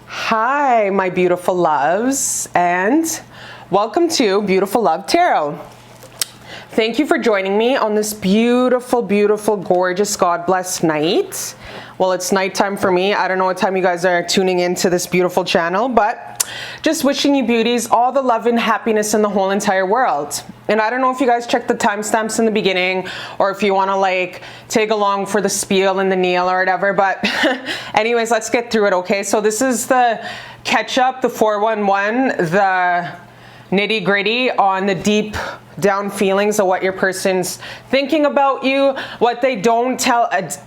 Hi, my beautiful loves, and welcome to Beautiful Love Tarot. Thank you for joining me on this beautiful, beautiful, gorgeous, God-blessed night. Well, it's nighttime for me. I don't know what time you guys are tuning into this beautiful channel, but just wishing you beauties all the love and happiness in the whole entire world. And I don't know if you guys checked the timestamps in the beginning, or if you want to like take along for the spiel and the kneel or whatever, but anyways, let's get through it, okay? So this is the catch-up, the 411, the nitty-gritty on the deep down feelings of what your person's thinking about you, what they don't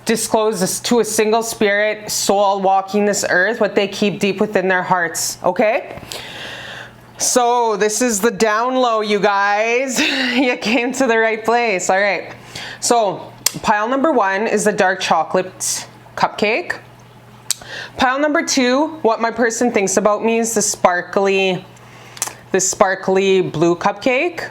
disclose to a single spirit soul walking this earth, what they keep deep within their hearts, okay? So this is the down low, you guys. You came to the right place. All right, so pile number 1 is the dark chocolate cupcake. Pile number 2, what my person thinks about me, is the sparkly blue cupcake,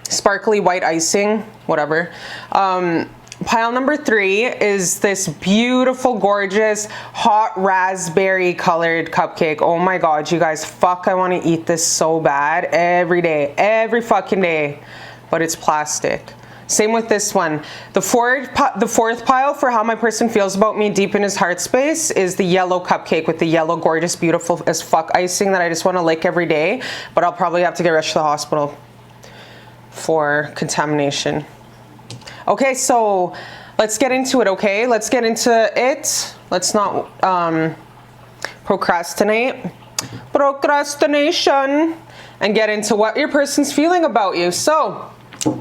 sparkly white icing, whatever. Pile number 3 is this beautiful, gorgeous, hot raspberry colored cupcake. Oh my God, you guys, fuck, I want to eat this so bad every day, every fucking day, but it's plastic. Same with this one. The fourth pile for how my person feels about me deep in his heart space is the yellow cupcake with the yellow, gorgeous, beautiful as fuck icing that I just want to lick every day, but I'll probably have to get rushed to the hospital for contamination. Okay, so let's get into it, okay? Let's get into it. Let's not procrastination, and get into what your person's feeling about you. So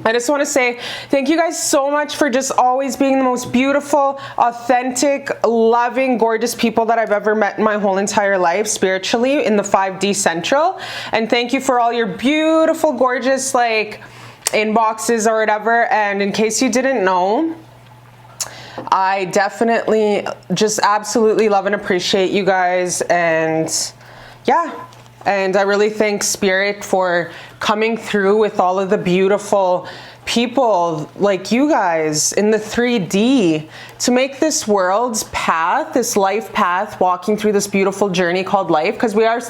I just want to say thank you guys so much for just always being the most beautiful, authentic, loving, gorgeous people that I've ever met in my whole entire life, spiritually, in the 5D Central. And thank you for all your beautiful, gorgeous, like, inboxes or whatever. And in case you didn't know, I definitely just absolutely love and appreciate you guys. And yeah, and I really thank Spirit for coming through with all of the beautiful people like you guys in the 3D to make this world's path, this life path, walking through this beautiful journey called life, because we are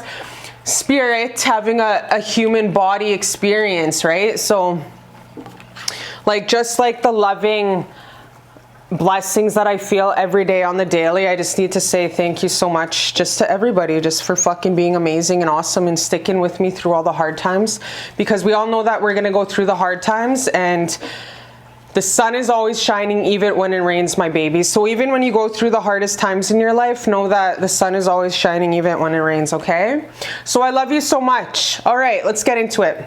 spirit having a human body experience, right? So like, just like the loving blessings that I feel every day on the daily, I just need to say thank you so much just to everybody, just for fucking being amazing and awesome and sticking with me through all the hard times, because we all know that we're gonna go through the hard times, and the sun is always shining even when it rains, my babies. So even when you go through the hardest times in your life, know that the sun is always shining even when it rains, okay? So I love you so much. All right, let's get into it.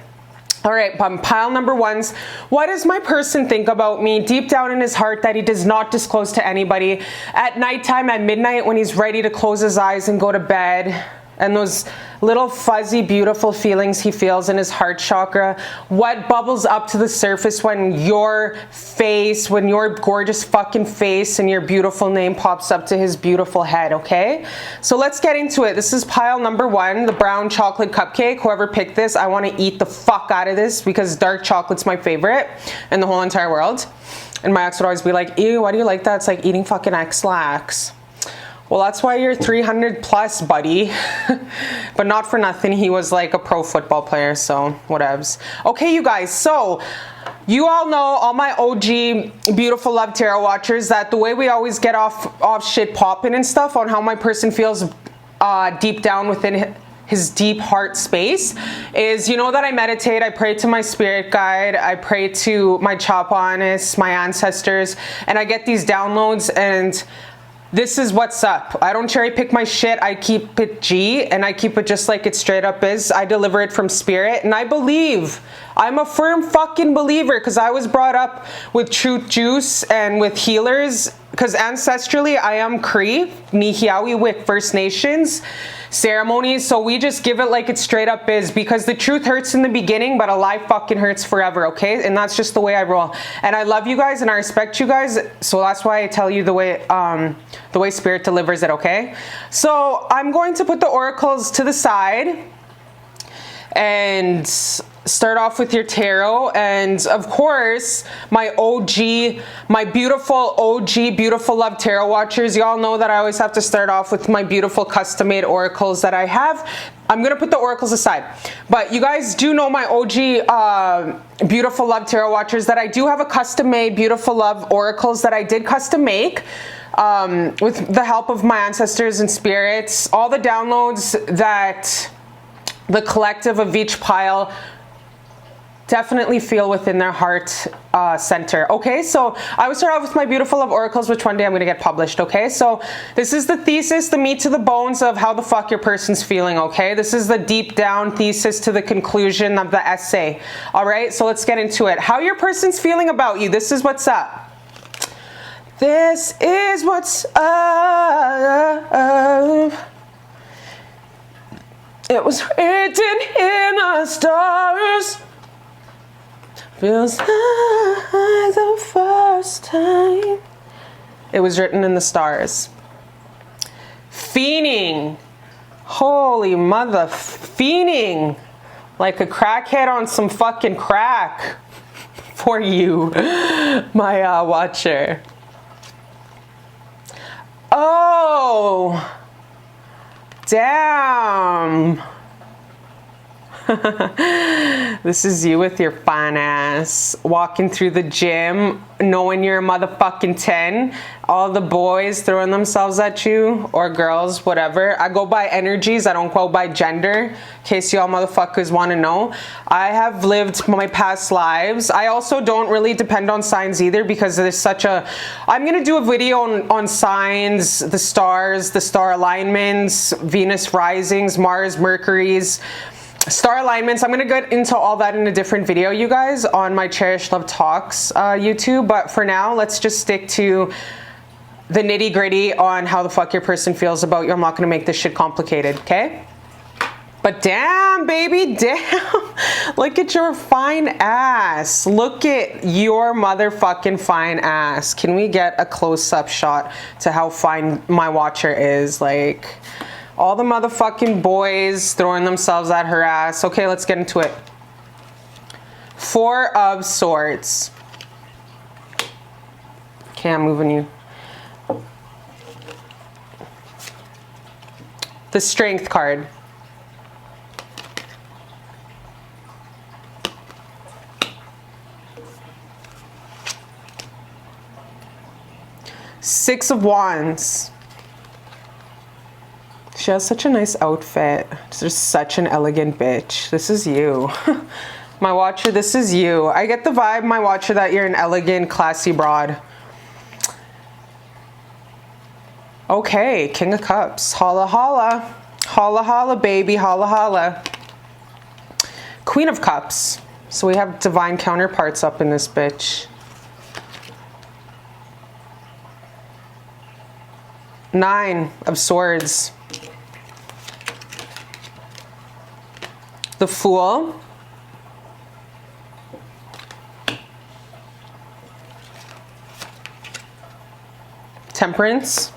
All right, pile number 1's, what does my person think about me deep down in his heart that he does not disclose to anybody at nighttime, at midnight, when he's ready to close his eyes and go to bed? And those little fuzzy, beautiful feelings he feels in his heart chakra, what bubbles up to the surface when your face, when your gorgeous fucking face and your beautiful name pops up to his beautiful head, okay? So let's get into it. This is pile number 1, the brown chocolate cupcake. Whoever picked this, I want to eat the fuck out of this, because dark chocolate's my favorite in the whole entire world. And my ex would always be like, ew, why do you like that? It's like eating fucking X-Lax. Well, that's why you're 300 plus, buddy. But not for nothing, he was like a pro football player, so whatevs. Okay, you guys, so you all know, all my OG Beautiful Love Tarot watchers, that the way we always get off shit popping and stuff on how my person feels deep down within his deep heart space is, you know, that I meditate, I pray to my spirit guide, I pray to my Chapanis, my ancestors, and I get these downloads, and this is what's up. I don't cherry pick my shit. I keep it G, and I keep it just like it straight up is. I deliver it from spirit, and I believe. I'm a firm fucking believer, because I was brought up with truth juice and with healers because ancestrally I am Cree, Nihiawi First Nations ceremonies, so we just give it like it straight up is, because the truth hurts in the beginning, but a lie fucking hurts forever, okay? And that's just the way I roll. And I love you guys and I respect you guys, so that's why I tell you the way Spirit delivers it, okay? So I'm going to put the oracles to the side and start off with your tarot, and of course my OG, my beautiful OG beautiful love tarot watchers, y'all know that I always have to start off with my beautiful custom made oracles that I have. I'm gonna put the oracles aside, but you guys do know, my OG beautiful love tarot watchers, that I do have a custom made beautiful love oracles that I did custom make with the help of my ancestors and spirits. All the downloads that the collective of each pile definitely feel within their heart center. Okay, so I would start off with my beautiful love oracles, which one day I'm gonna get published. Okay, so this is the thesis, the meat to the bones of how the fuck your person's feeling. Okay, this is the deep down thesis to the conclusion of the essay. All right, so let's get into it. How your person's feeling about you. This is what's up. This is what's up. It was written in the stars. Feels like the first time. It was written in the stars. Fiending. Holy mother. Fiending. Like a crackhead on some fucking crack. For you, my watcher. Oh. Damn. This is you with your fine ass walking through the gym knowing you're a motherfucking 10, all the boys throwing themselves at you, or girls, whatever. I go by energies, I don't go by gender, in case y'all motherfuckers want to know. I have lived my past lives. I also don't really depend on signs either, because there's such a, I'm gonna do a video on signs, the stars, the star alignments, Venus risings, Mars, Mercury's, star alignments. I'm gonna get into all that in a different video, you guys, on my Cherish Love Talks YouTube, but for now let's just stick to the nitty gritty on how the fuck your person feels about you. I'm not gonna make this shit complicated, okay? But damn, baby, damn. Look at your fine ass. Look at your motherfucking fine ass. Can we get a close-up shot to how fine my watcher is? Like, all the motherfucking boys throwing themselves at her ass. Okay, let's get into it. Four of Swords. Okay, I'm moving you. The Strength card. Six of Wands. She has such a nice outfit. She's such an elegant bitch. This is you. My watcher, this is you. I get the vibe, my watcher, that you're an elegant, classy broad. Okay, King of Cups. Holla, holla. Holla, holla, baby. Holla, holla. Queen of Cups. So we have divine counterparts up in this bitch. Nine of Swords. The Fool. Temperance.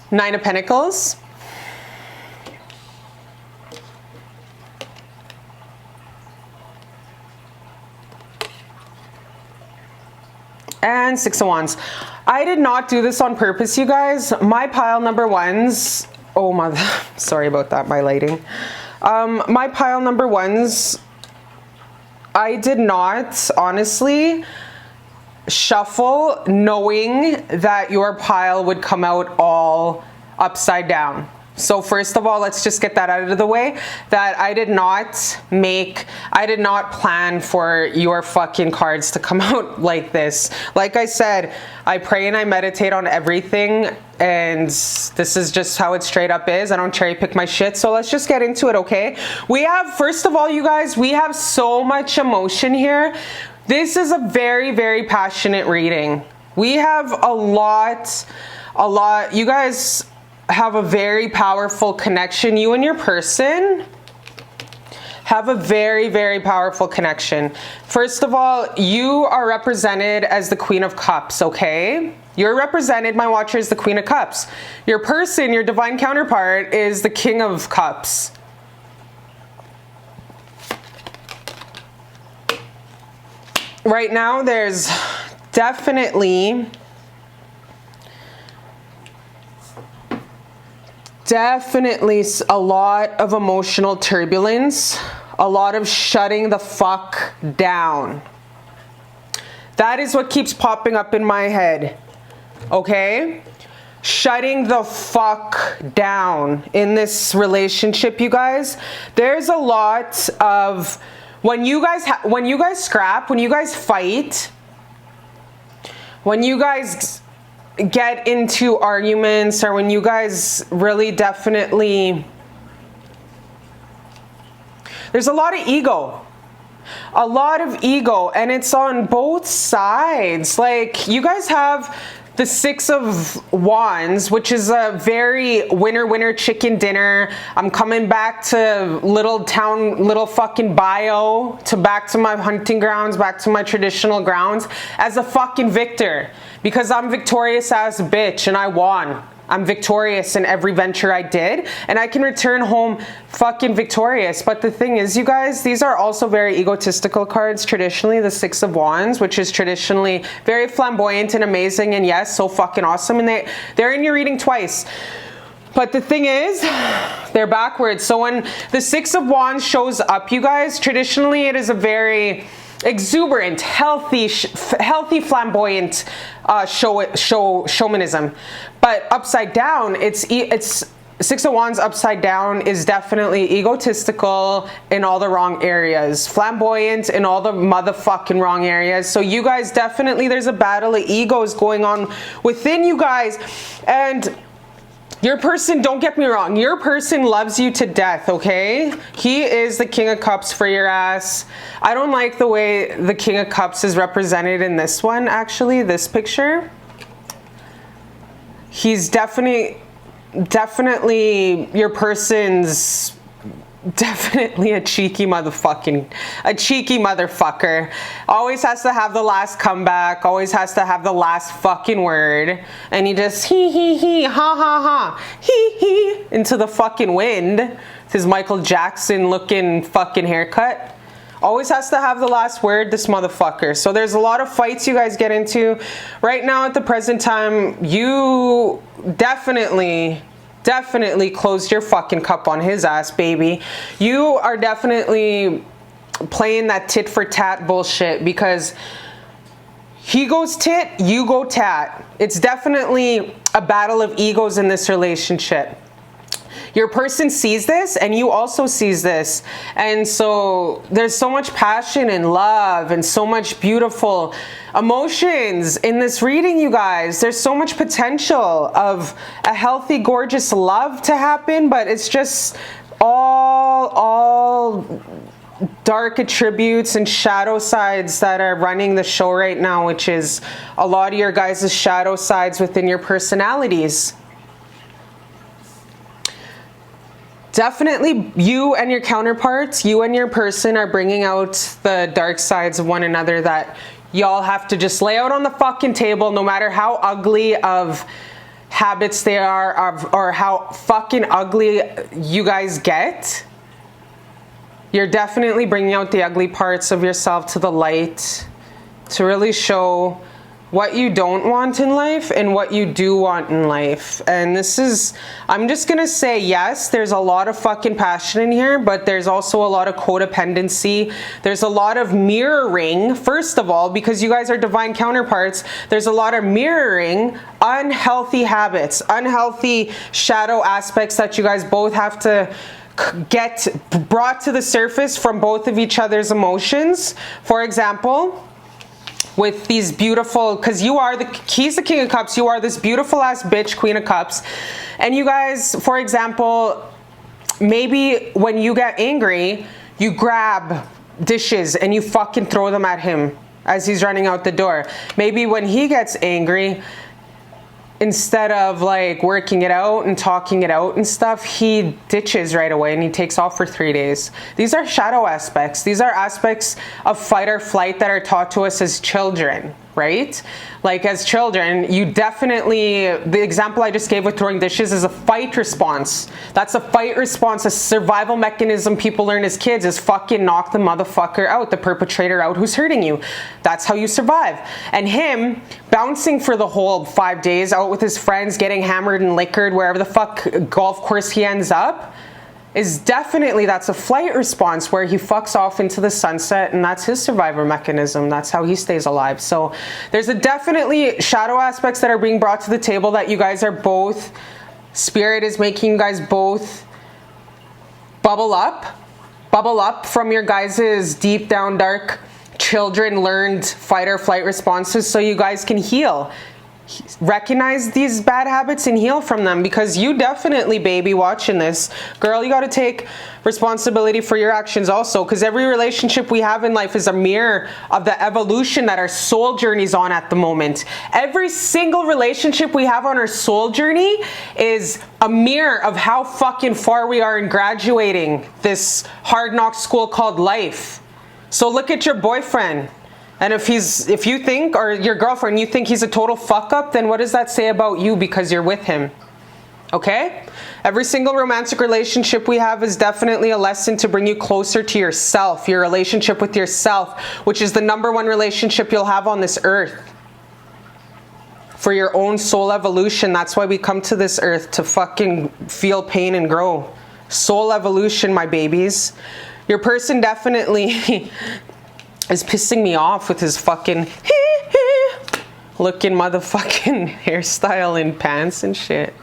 Nine of Pentacles. And Six of Wands. I did not do this on purpose, you guys. My pile number ones, oh my, sorry about that, my lighting. My pile number ones, I did not, honestly, shuffle knowing that your pile would come out all upside down. So first of all, let's just get that out of the way, that I did not plan for your fucking cards to come out like this. Like I said, I pray and I meditate on everything, and this is just how it straight up is. I don't cherry pick my shit. So let's just get into it, okay? We have, first of all, you guys, we have so much emotion here. This is a very, very passionate reading. We have a lot, you guys have a very powerful connection. You and your person have a very, very powerful connection. First of all, you are represented as the Queen of Cups, okay? You're represented, my watcher, as the Queen of Cups. Your person, your divine counterpart, is the King of Cups. Right now, there's definitely a lot of emotional turbulence, a lot of shutting the fuck down. That is what keeps popping up in my head, okay? Shutting the fuck down in this relationship, you guys. There's a lot of, when you guys scrap, when you guys fight, when you guys get into arguments, or when you guys really definitely, there's a lot of ego. A lot of ego, and it's on both sides. Like, you guys have the Six of Wands, which is a very winner chicken dinner. I'm coming back to little town, little fucking bio, back to my hunting grounds, back to my traditional grounds as a fucking victor, because I'm victorious as a bitch and I won. I'm victorious in every venture I did, and I can return home fucking victorious. But the thing is, you guys, these are also very egotistical cards. Traditionally, the Six of Wands, which is traditionally very flamboyant and amazing, and yes, so fucking awesome. And they're in your reading twice. But the thing is, they're backwards. So when the Six of Wands shows up, you guys, traditionally it is a very exuberant, healthy, flamboyant showmanism. But upside down, it's Six of Wands upside down is definitely egotistical in all the wrong areas, flamboyant in all the motherfucking wrong areas. So you guys definitely, there's a battle of egos going on within you guys. And your person, don't get me wrong, your person loves you to death, okay? He is the King of Cups for your ass. I don't like the way the King of Cups is represented in this one, actually, this picture. He's definitely your person's definitely a cheeky motherfucker. Always has to have the last comeback, always has to have the last fucking word, and he just he ha ha ha he into the fucking wind with his Michael Jackson looking fucking haircut. Always has to have the last word, this motherfucker. So there's a lot of fights you guys get into right now at the present time. You definitely closed your fucking cup on his ass, baby. You are definitely playing that tit for tat bullshit, because he goes tit, you go tat. It's definitely a battle of egos in this relationship. Your person sees this, and you also sees this. And so there's so much passion and love and so much beautiful emotions in this reading, you guys. There's so much potential of a healthy, gorgeous love to happen, but it's just all dark attributes and shadow sides that are running the show right now, which is a lot of your guys' shadow sides within your personalities. Definitely you and your counterparts, you and your person are bringing out the dark sides of one another that y'all have to just lay out on the fucking table, no matter how ugly of habits they are, or how fucking ugly you guys get. You're definitely bringing out the ugly parts of yourself to the light to really show what you don't want in life and what you do want in life. And this is, I'm just gonna say, yes, there's a lot of fucking passion in here, but there's also a lot of codependency. There's a lot of mirroring, first of all, because you guys are divine counterparts. There's a lot of mirroring unhealthy habits, unhealthy shadow aspects that you guys both have to get brought to the surface from both of each other's emotions. For example, with these beautiful, because he's the King of Cups, you are this beautiful ass bitch, Queen of Cups, and you guys, for example, maybe when you get angry, you grab dishes and you fucking throw them at him. as he's running out the door. Maybe when he gets angry, instead of like working it out and talking it out and stuff, he ditches right away and he takes off for 3 days. These are shadow aspects. These are aspects of fight or flight that are taught to us as children, right? Like as children, you definitely, the example I just gave with throwing dishes is a fight response. That's a fight response, a survival mechanism people learn as kids is fucking knock the motherfucker out, the perpetrator out who's hurting you. That's how you survive. And him bouncing for the whole 5 days out with his friends, getting hammered and liquored wherever the fuck golf course he ends up, is definitely, that's a flight response where he fucks off into the sunset, and that's his survivor mechanism. That's how he stays alive. So there's a definitely shadow aspects that are being brought to the table that you guys are both, spirit is making you guys both bubble up from your guys' deep down dark children learned fight or flight responses so you guys can heal. Recognize these bad habits and heal from them, because you definitely, baby, watching this, girl, you got to take responsibility for your actions also, because every relationship we have in life is a mirror of the evolution that our soul journey's on at the moment. Every single relationship we have on our soul journey is a mirror of how fucking far we are in graduating this hard knock school called life. So look at your boyfriend. And if you think, or your girlfriend, you think he's a total fuck up, then what does that say about you because you're with him? Okay? Every single romantic relationship we have is definitely a lesson to bring you closer to yourself, your relationship with yourself, which is the #1 relationship you'll have on this earth. For your own soul evolution. That's why we come to this earth, to fucking feel pain and grow. Soul evolution, my babies. Your person definitely is pissing me off with his fucking looking motherfucking hairstyle and pants and shit.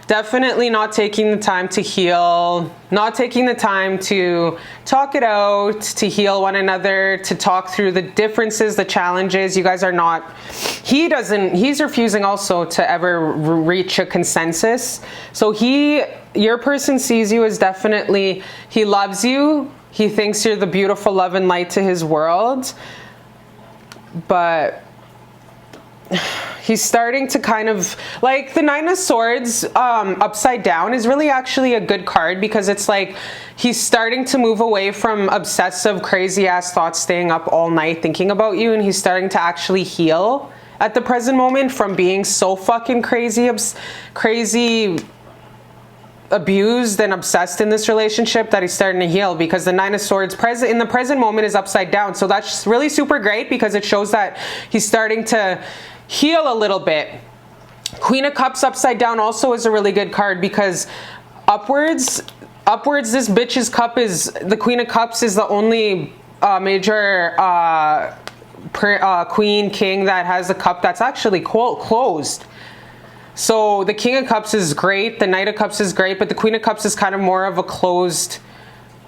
Definitely not taking the time to heal, not taking the time to talk it out, to heal one another, to talk through the differences, the challenges. You guys are not, he's refusing also to ever reach a consensus. So your person sees you as definitely, he loves you. He thinks you're the beautiful love and light to his world, but he's starting to kind of, like the 9 of Swords upside down is really actually a good card, because it's like he's starting to move away from obsessive, crazy ass thoughts staying up all night thinking about you, and he's starting to actually heal at the present moment from being so fucking crazy abused and obsessed in this relationship, that he's starting to heal, because the 9 of Swords in the present moment is upside down. So that's really super great, because it shows that he's starting to heal a little bit. Queen of Cups upside down also is a really good card, because upwards this bitch's cup is, the Queen of Cups is the only major queen, king that has a cup that's actually closed. So the King of Cups is great, the Knight of Cups is great, but the Queen of Cups is kind of more of a closed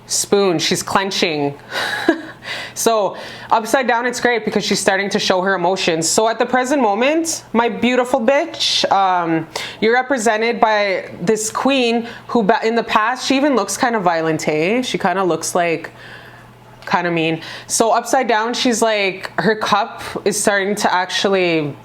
spoon. She's clenching. So upside down, it's great because she's starting to show her emotions. So at the present moment, my beautiful bitch, you're represented by this queen who in the past, she even looks kind of violent, eh? She kind of looks like kind of mean. So upside down, she's like, her cup is starting to actually,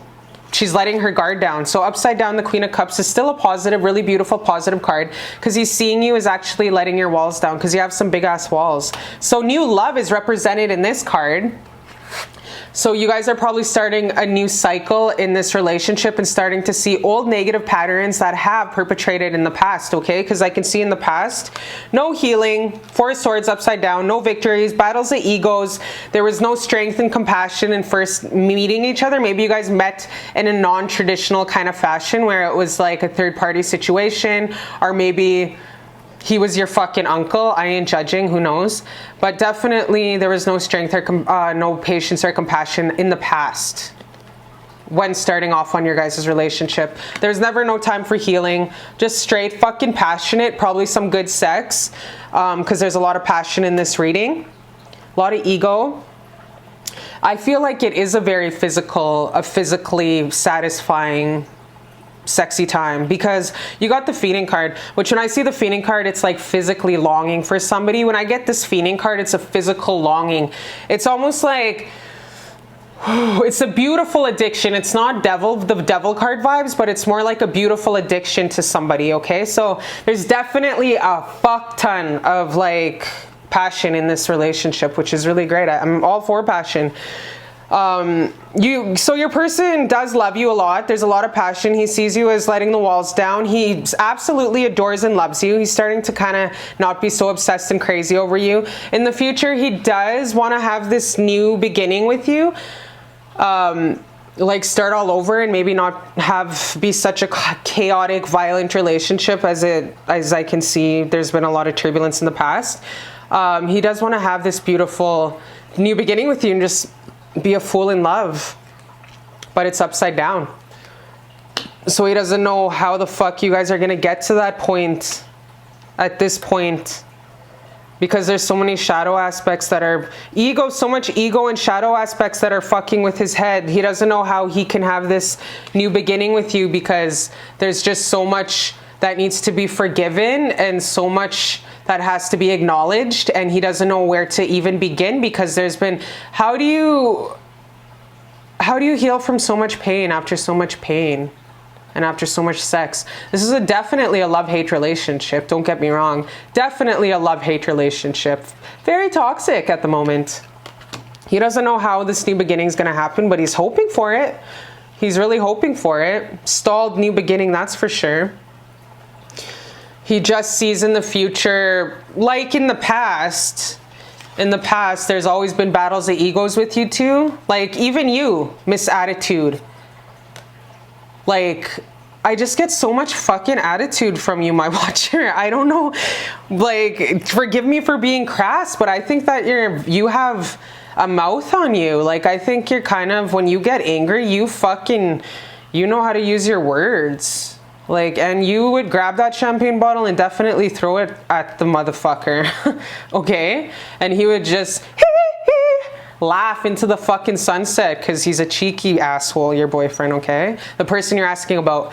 she's letting her guard down. So upside down, the Queen of Cups is still a positive, really beautiful, positive card, because he's seeing you as actually letting your walls down, because you have some big ass walls. So new love is represented in this card. So you guys are probably starting a new cycle in this relationship and starting to see old negative patterns that have perpetrated in the past, okay? Because I can see in the past, no healing, 4 of Swords upside down, no victories, battles of egos. There was no strength and compassion in first meeting each other. Maybe you guys met in a non-traditional kind of fashion where it was like a third-party situation, or maybe he was your fucking uncle. I ain't judging, who knows? But definitely there was no strength or no patience or compassion in the past when starting off on your guys' relationship. There's never no time for healing. Just straight fucking passionate, probably some good sex, because there's a lot of passion in this reading. A lot of ego. I feel like it is a very physically satisfying sexy time, because you got the feeding card, which when I see the feeding card, it's like physically longing for somebody. When I get this feeding card, it's a physical longing. It's almost like It's a beautiful addiction. It's not the devil card vibes, but it's more like a beautiful addiction to somebody, okay? So there's definitely a fuck ton of like passion in this relationship, which is really great. I'm all for passion. So your person does love you a lot. There's a lot of passion. He sees you as letting the walls down. He absolutely adores and loves you. He's starting to kind of not be so obsessed and crazy over you. In the future, he does want to have this new beginning with you. Like start all over and maybe not be such a chaotic, violent relationship as I can see. There's been a lot of turbulence in the past. He does want to have this beautiful new beginning with you and just be a fool in love, but it's upside down. So he doesn't know how the fuck you guys are gonna get to that point at this point, because there's so many shadow aspects that are so much ego and shadow aspects that are fucking with his head. He doesn't know how he can have this new beginning with you because there's just so much that needs to be forgiven and so much that has to be acknowledged, and he doesn't know where to even begin because there's been, how do you heal from so much pain after so much pain and after so much sex? This is definitely a love-hate relationship, don't get me wrong. Definitely a love-hate relationship. Very toxic at the moment. He doesn't know how this new beginning is going to happen, but he's hoping for it. He's really hoping for it. Stalled new beginning, that's for sure. He just sees in the future, like in the past, there's always been battles of egos with you too. Like even you, Miss Attitude. Like, I just get so much fucking attitude from you, my watcher. I don't know, like, forgive me for being crass, but I think that you have a mouth on you. Like, I think you're kind of, when you get angry, you know how to use your words. Like, and you would grab that champagne bottle and definitely throw it at the motherfucker, okay? And he would just laugh into the fucking sunset because he's a cheeky asshole, your boyfriend, okay? The person you're asking about.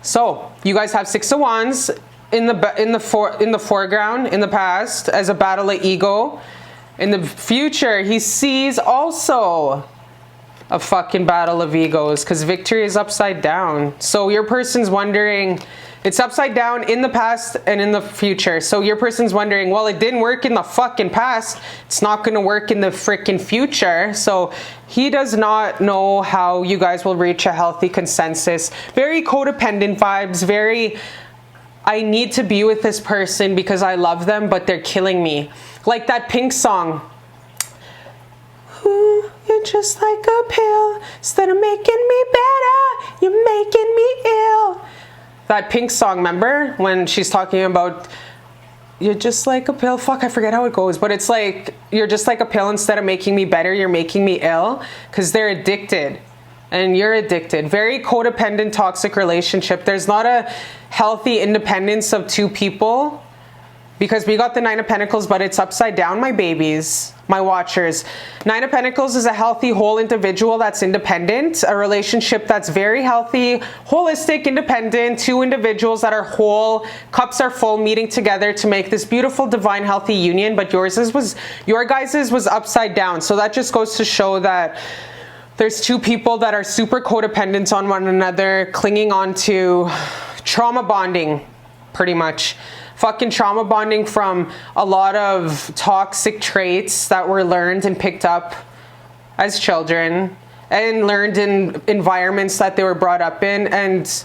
So, you guys have Six of Wands in the foreground, in the past, as a battle of ego. In the future, he sees also a fucking battle of egos because victory is upside down. So your person's wondering, it's upside down in the past and in the future. So your person's wondering, well, it didn't work in the fucking past, it's not going to work in the freaking future. So he does not know how you guys will reach a healthy consensus. Very codependent vibes, very, I need to be with this person because I love them, but they're killing me. Like that Pink song. Ooh, you're just like a pill. Instead of making me better, you're making me ill. That Pink song, remember? When she's talking about, you're just like a pill. Fuck, I forget how it goes. But it's like, you're just like a pill. Instead of making me better, you're making me ill. Because they're addicted. And you're addicted. Very codependent, toxic relationship. There's not a healthy independence of two people. Because we got the Nine of Pentacles, but it's upside down, my babies, my watchers. Nine of Pentacles is a healthy, whole individual that's independent. A relationship that's very healthy, holistic, independent. Two individuals that are whole. Cups are full, meeting together to make this beautiful, divine, healthy union. But your guys's was upside down. So that just goes to show that there's two people that are super codependent on one another, clinging on to trauma bonding, pretty much. Fucking trauma bonding from a lot of toxic traits that were learned and picked up as children and learned in environments that they were brought up in, and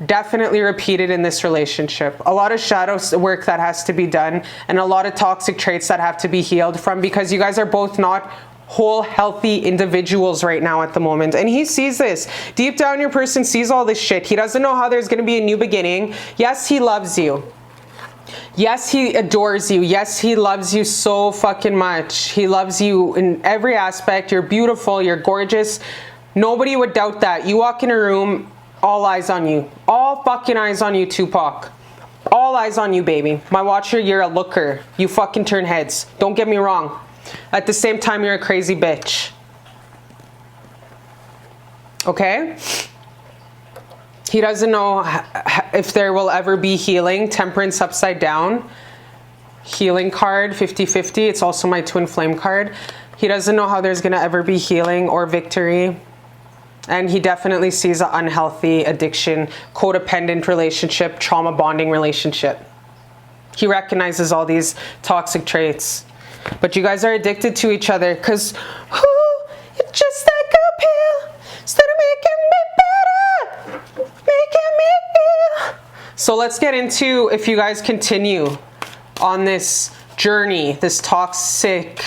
definitely repeated in this relationship. A lot of shadow work that has to be done and a lot of toxic traits that have to be healed from, because you guys are both not whole, healthy individuals right now at the moment. And he sees this. Deep down, your person sees all this shit. He doesn't know how there's going to be a new beginning. Yes, he loves you. Yes, he adores you. Yes, he loves you so fucking much. He loves you in every aspect. You're beautiful. You're gorgeous. Nobody would doubt that. You walk in a room, all eyes on you. All fucking eyes on you, Tupac. All eyes on you, baby. My watcher, you're a looker. You fucking turn heads. Don't get me wrong. At the same time, you're a crazy bitch. Okay? He doesn't know if there will ever be healing. Temperance upside down. Healing card, 50-50. It's also my twin flame card. He doesn't know how there's going to ever be healing or victory. And he definitely sees an unhealthy addiction, codependent relationship, trauma bonding relationship. He recognizes all these toxic traits. But you guys are addicted to each other because it's just like a pill. Instead of making me better, making me feel. So let's get into if you guys continue on this journey, this toxic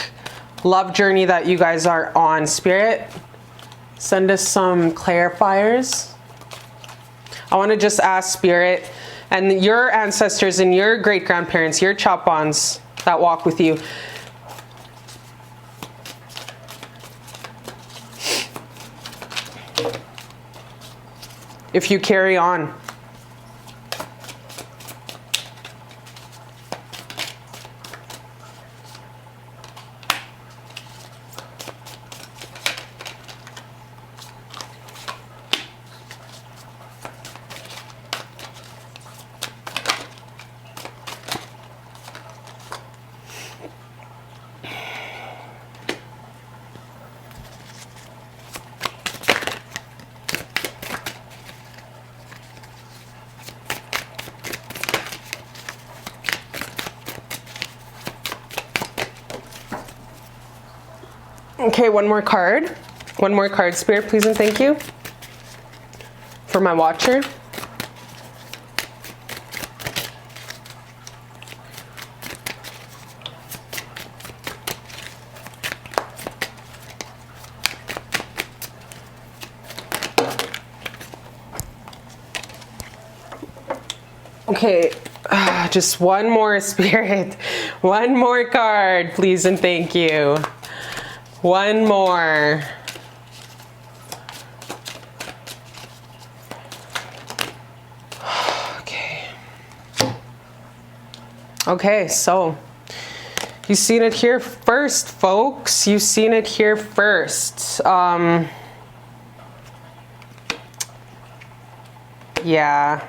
love journey that you guys are on. Spirit, send us some clarifiers. I want to just ask Spirit and your ancestors and your great-grandparents, your chop-ons that walk with you. If you carry on. Okay, one more card. One more card, Spirit, please and thank you. For my watcher. Okay, just one more, Spirit. One more card, please and thank you. One more. Okay. Okay, so you've seen it here first, folks. You've seen it here first. Yeah.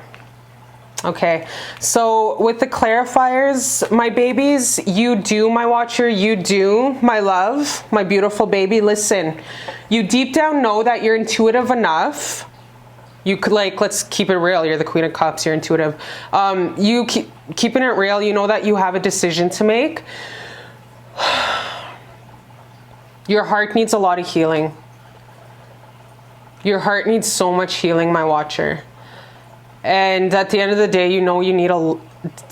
Okay, so with the clarifiers, my babies, you do, my watcher, you do, my love, my beautiful baby, listen, you deep down know that you're intuitive enough. You could, like, let's keep it real. You're the Queen of Cups, you're intuitive. You keeping it real, you know that you have a decision to make. Your heart needs a lot of healing. Your heart needs so much healing, my watcher. And at the end of the day, you know you need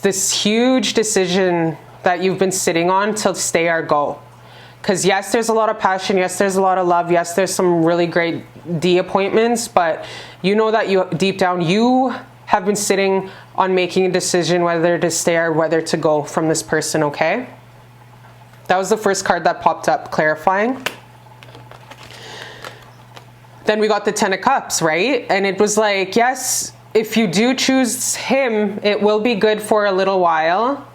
this huge decision that you've been sitting on to stay or go. Because yes, there's a lot of passion. Yes, there's a lot of love. Yes, there's some really great D appointments. But you know that you deep down, you have been sitting on making a decision whether to stay or whether to go from this person, okay? That was the first card that popped up, clarifying. Then we got the 10 of Cups, right? And it was like, yes, if you do choose him, it will be good for a little while.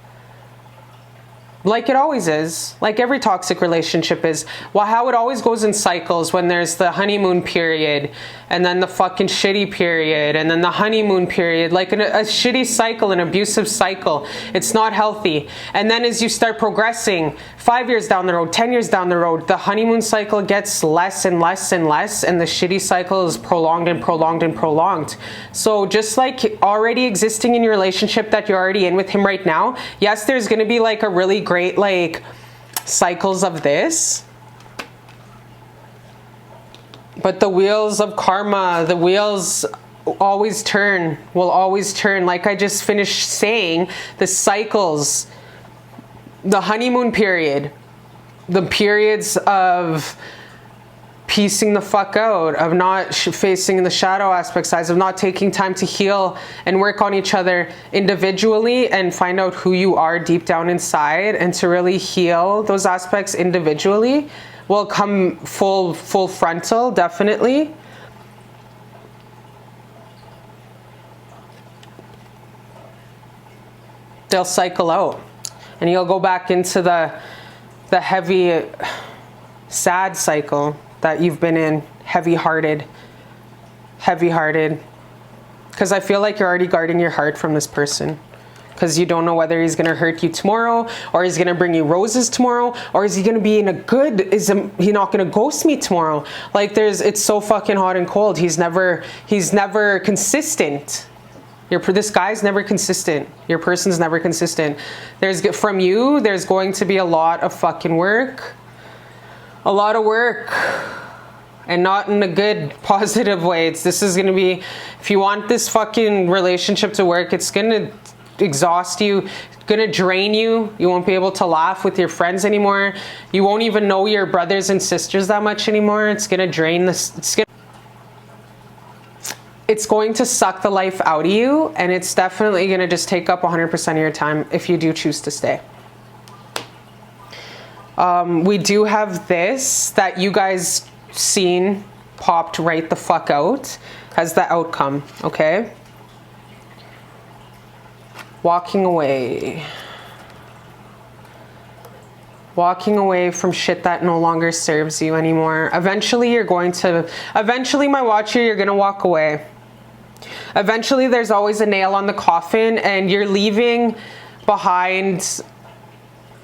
Like it always is. Like every toxic relationship is. Well, how it always goes in cycles, when there's the honeymoon period and then the fucking shitty period and then the honeymoon period, like a shitty cycle, an abusive cycle. It's not healthy. And then as you start progressing 5 years down the road, 10 years down the road, the honeymoon cycle gets less and less and less, and the shitty cycle is prolonged and prolonged and prolonged. So just like already existing in your relationship that you're already in with him right now, yes, there's going to be like a really great like cycles of this, but the wheels of karma, the wheels always turn, will always turn. Like I just finished saying, the cycles, the honeymoon period, the periods of piecing the fuck out, of not facing the shadow aspect sides, of not taking time to heal and work on each other individually and find out who you are deep down inside, and to really heal those aspects individually, will come full frontal, definitely. They'll cycle out and you'll go back into the heavy, sad cycle that you've been in, heavy-hearted, because I feel like you're already guarding your heart from this person. because you don't know whether he's going to hurt you tomorrow, or he's going to bring you roses tomorrow, or is he going to be in a good, he not going to ghost me tomorrow? Like it's so fucking hot and cold. He's never consistent. This guy's never consistent. Your person's never consistent. From you, there's going to be a lot of fucking work. A lot of work. And not in a good, positive way. This is going to be, if you want this fucking relationship to work, it's going to exhaust you, going to drain you. You won't be able to laugh with your friends anymore. You won't even know your brothers and sisters that much anymore. It's going to drain this. It's going to suck the life out of you, and it's definitely going to just take up 100% of your time if you do choose to stay. We do have this that you guys seen popped right the fuck out as the outcome, okay? Walking away. Walking away from shit that no longer serves you anymore. Eventually, my watcher, you're gonna walk away. Eventually, there's always a nail on the coffin, and you're leaving behind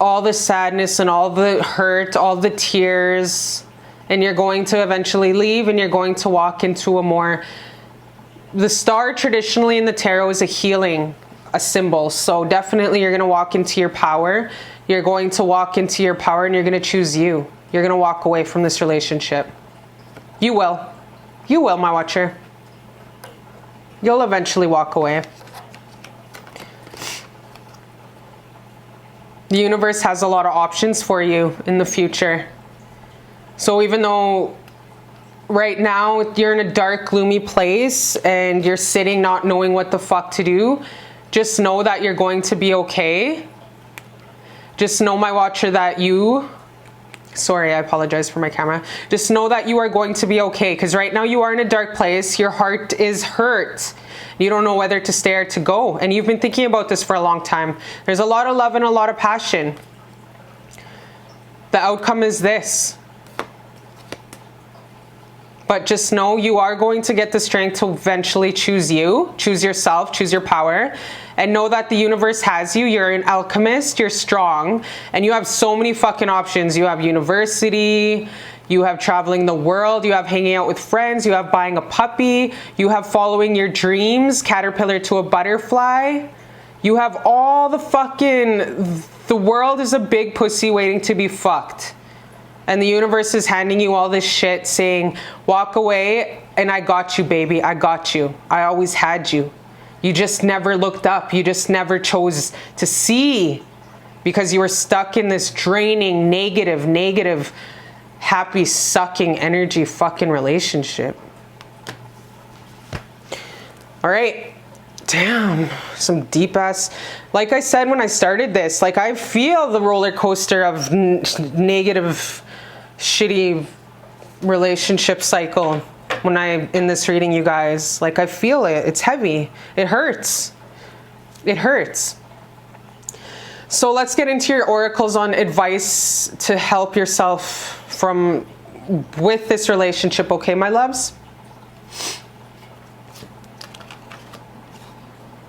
all the sadness and all the hurt, all the tears, and you're going to eventually leave, and you're going to walk into the star traditionally in the tarot is a symbol. So definitely you're going to walk into your power. You're going to walk into your power, and you're going to choose you. You're going to walk away from this relationship. You will. You will, my watcher. You'll eventually walk away. The universe has a lot of options for you in the future. So even though right now you're in a dark, gloomy place and you're sitting not knowing what the fuck to do, just know that you're going to be okay. Just know, my watcher, that sorry, I apologize for my camera. Just know that you are going to be okay, because right now you are in a dark place. Your heart is hurt. You don't know whether to stay or to go. And you've been thinking about this for a long time. There's a lot of love and a lot of passion. The outcome is this. But just know you are going to get the strength to eventually choose you, choose yourself, choose your power, and know that the universe has you. You're an alchemist, you're strong, and you have so many fucking options. You have university, you have traveling the world, you have hanging out with friends, you have buying a puppy, you have following your dreams, caterpillar to a butterfly. You have all the world is a big pussy waiting to be fucked. And the universe is handing you all this shit saying, walk away, and I got you, baby. I got you. I always had you. You just never looked up. You just never chose to see, because you were stuck in this draining, negative, happy, sucking energy fucking relationship. All right. Damn, some deep ass. Like I said when I started this, like I feel the roller coaster of negative, shitty relationship cycle when I'm in this reading, you guys. Like I feel it. It's heavy. It hurts. It hurts. So let's get into your oracles on advice to help yourself with this relationship, okay, my loves?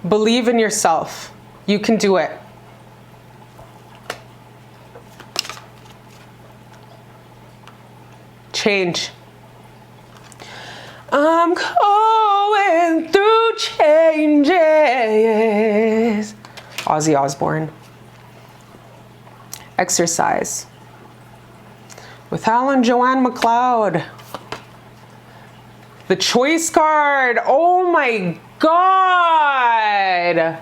Believe in yourself. You can do it. Change. I'm going through changes. Ozzy Osbourne. Exercise. With Alan Joanne McLeod. The choice card. Oh my God.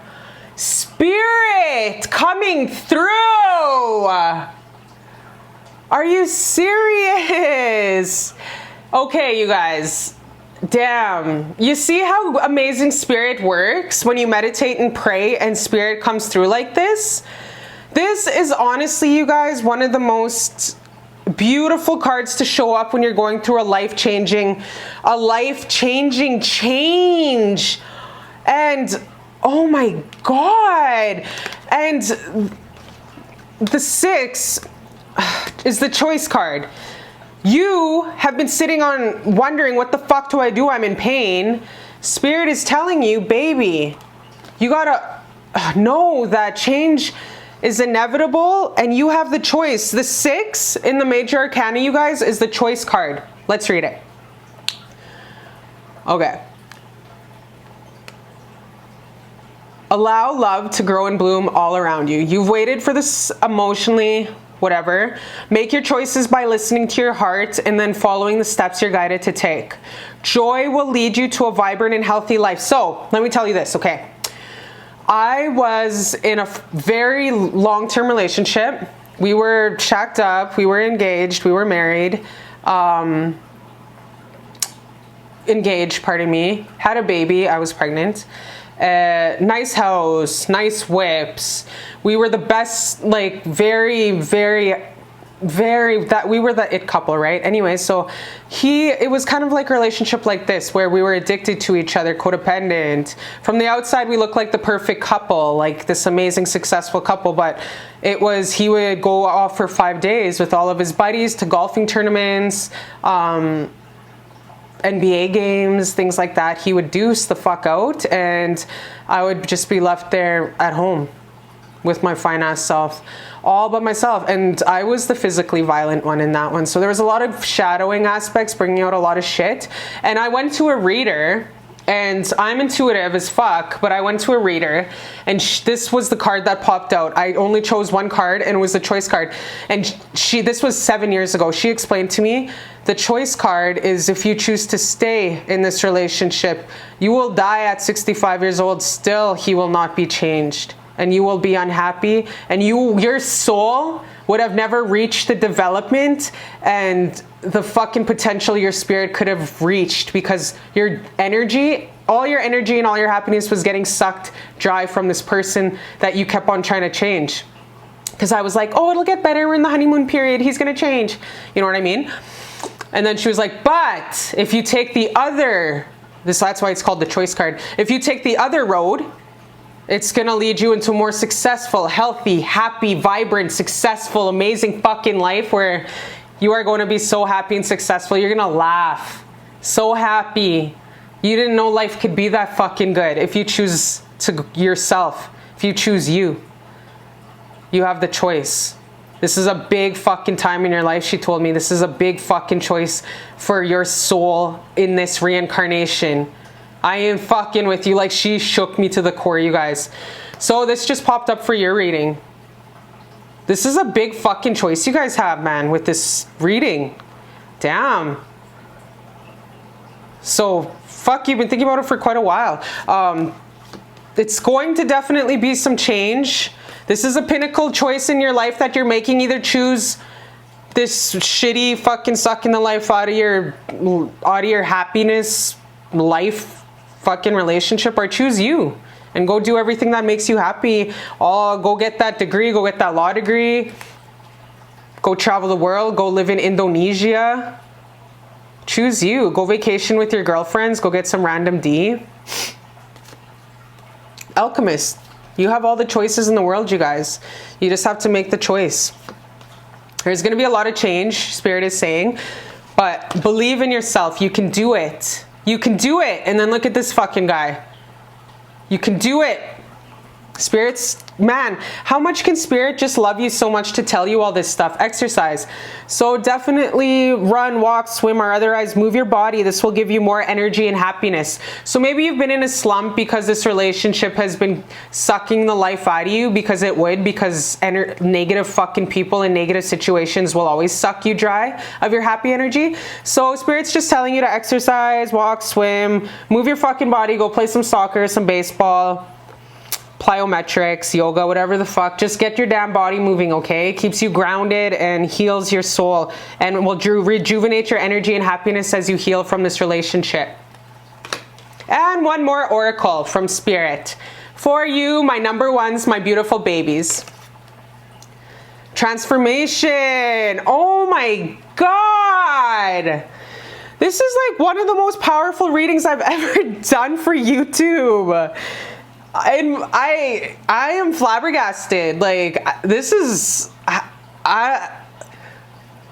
Spirit coming through. Are you serious? Okay, you guys. Damn. You see how amazing Spirit works when you meditate and pray and Spirit comes through like this? This is honestly, you guys, one of the most beautiful cards to show up when you're going through a life-changing change. And oh my God. And the 6 is the choice card. You have been sitting on wondering, what the fuck do I do? I'm in pain. Spirit is telling you, baby, you gotta know that change is inevitable and you have the choice. The 6 in the major arcana, you guys, is the choice card. Let's read it. Okay. Allow love to grow and bloom all around you. You've waited for this emotionally, whatever. Make your choices by listening to your heart and then following the steps you're guided to take. Joy will lead you to a vibrant and healthy life. So let me tell you this, okay? I was in a very long-term relationship. We were shacked up, we were engaged, we were married. Engaged, pardon me. Had a baby, I was pregnant. Nice house, nice whips. We were the best, like very, that we were the it couple, right? Anyway, so it was kind of like a relationship like this where we were addicted to each other, codependent. From the outside, we looked like the perfect couple, like this amazing, successful couple, but he would go off for 5 days with all of his buddies to golfing tournaments, NBA games, things like that. He would deuce the fuck out and I would just be left there at home with my fine ass self, all by myself. And I was the physically violent one in that one. So there was a lot of shadowing aspects, bringing out a lot of shit. And I went to a reader, and I'm intuitive as fuck, but I went to a reader and this was the card that popped out. I only chose one card and it was the choice card. And this was 7 years ago. She explained to me, the choice card is if you choose to stay in this relationship, you will die at 65 years old. Still, he will not be changed. And you will be unhappy, and your soul would have never reached the development and the fucking potential your spirit could have reached, because your energy, all your energy and all your happiness was getting sucked dry from this person that you kept on trying to change. Because I was like, oh, it'll get better. We're in the honeymoon period. He's going to change. You know what I mean? And then she was like, but if you take the other, that's why it's called the choice card. If you take the other road, it's going to lead you into a more successful, healthy, happy, vibrant, successful, amazing fucking life where you are going to be so happy and successful. You're going to laugh. So happy. You didn't know life could be that fucking good. If you choose to yourself, if you choose you, you have the choice. This is a big fucking time in your life, she told me. This is a big fucking choice for your soul in this reincarnation. I am fucking with you. Like, she shook me to the core, you guys. So this just popped up for your reading. This is a big fucking choice you guys have, man, with this reading. Damn. So, fuck, you've been thinking about it for quite a while. It's going to definitely be some change. This is a pinnacle choice in your life that you're making. Either choose this shitty fucking sucking the life out of your happiness life fucking relationship, or choose you and go do everything that makes you happy. Go get that degree, go get that law degree, go travel the world, go live in Indonesia. Choose you. Go vacation with your girlfriends, go get some random D. Alchemist, you have all the choices in the world, you guys. You just have to make the choice. There's going to be a lot of change, Spirit is saying, but believe in yourself. You can do it. You can do it. And then look at this fucking guy. You can do it. Spirits, man, how much can Spirit just love you so much to tell you all this stuff? Exercise. So definitely run, walk, swim, or otherwise move your body. This will give you more energy and happiness. So maybe you've been in a slump because this relationship has been sucking the life out of you, because negative fucking people in negative situations will always suck you dry of your happy energy. So Spirit's just telling you to exercise, walk, swim, move your fucking body, go play some soccer, some baseball, plyometrics, yoga, whatever the fuck. Just get your damn body moving, okay? Keeps you grounded and heals your soul, and will rejuvenate your energy and happiness as you heal from this relationship. And one more oracle from Spirit. For you, my number ones, my beautiful babies. Transformation. Oh my God. This is like one of the most powerful readings I've ever done for YouTube. I am flabbergasted. Like, this is,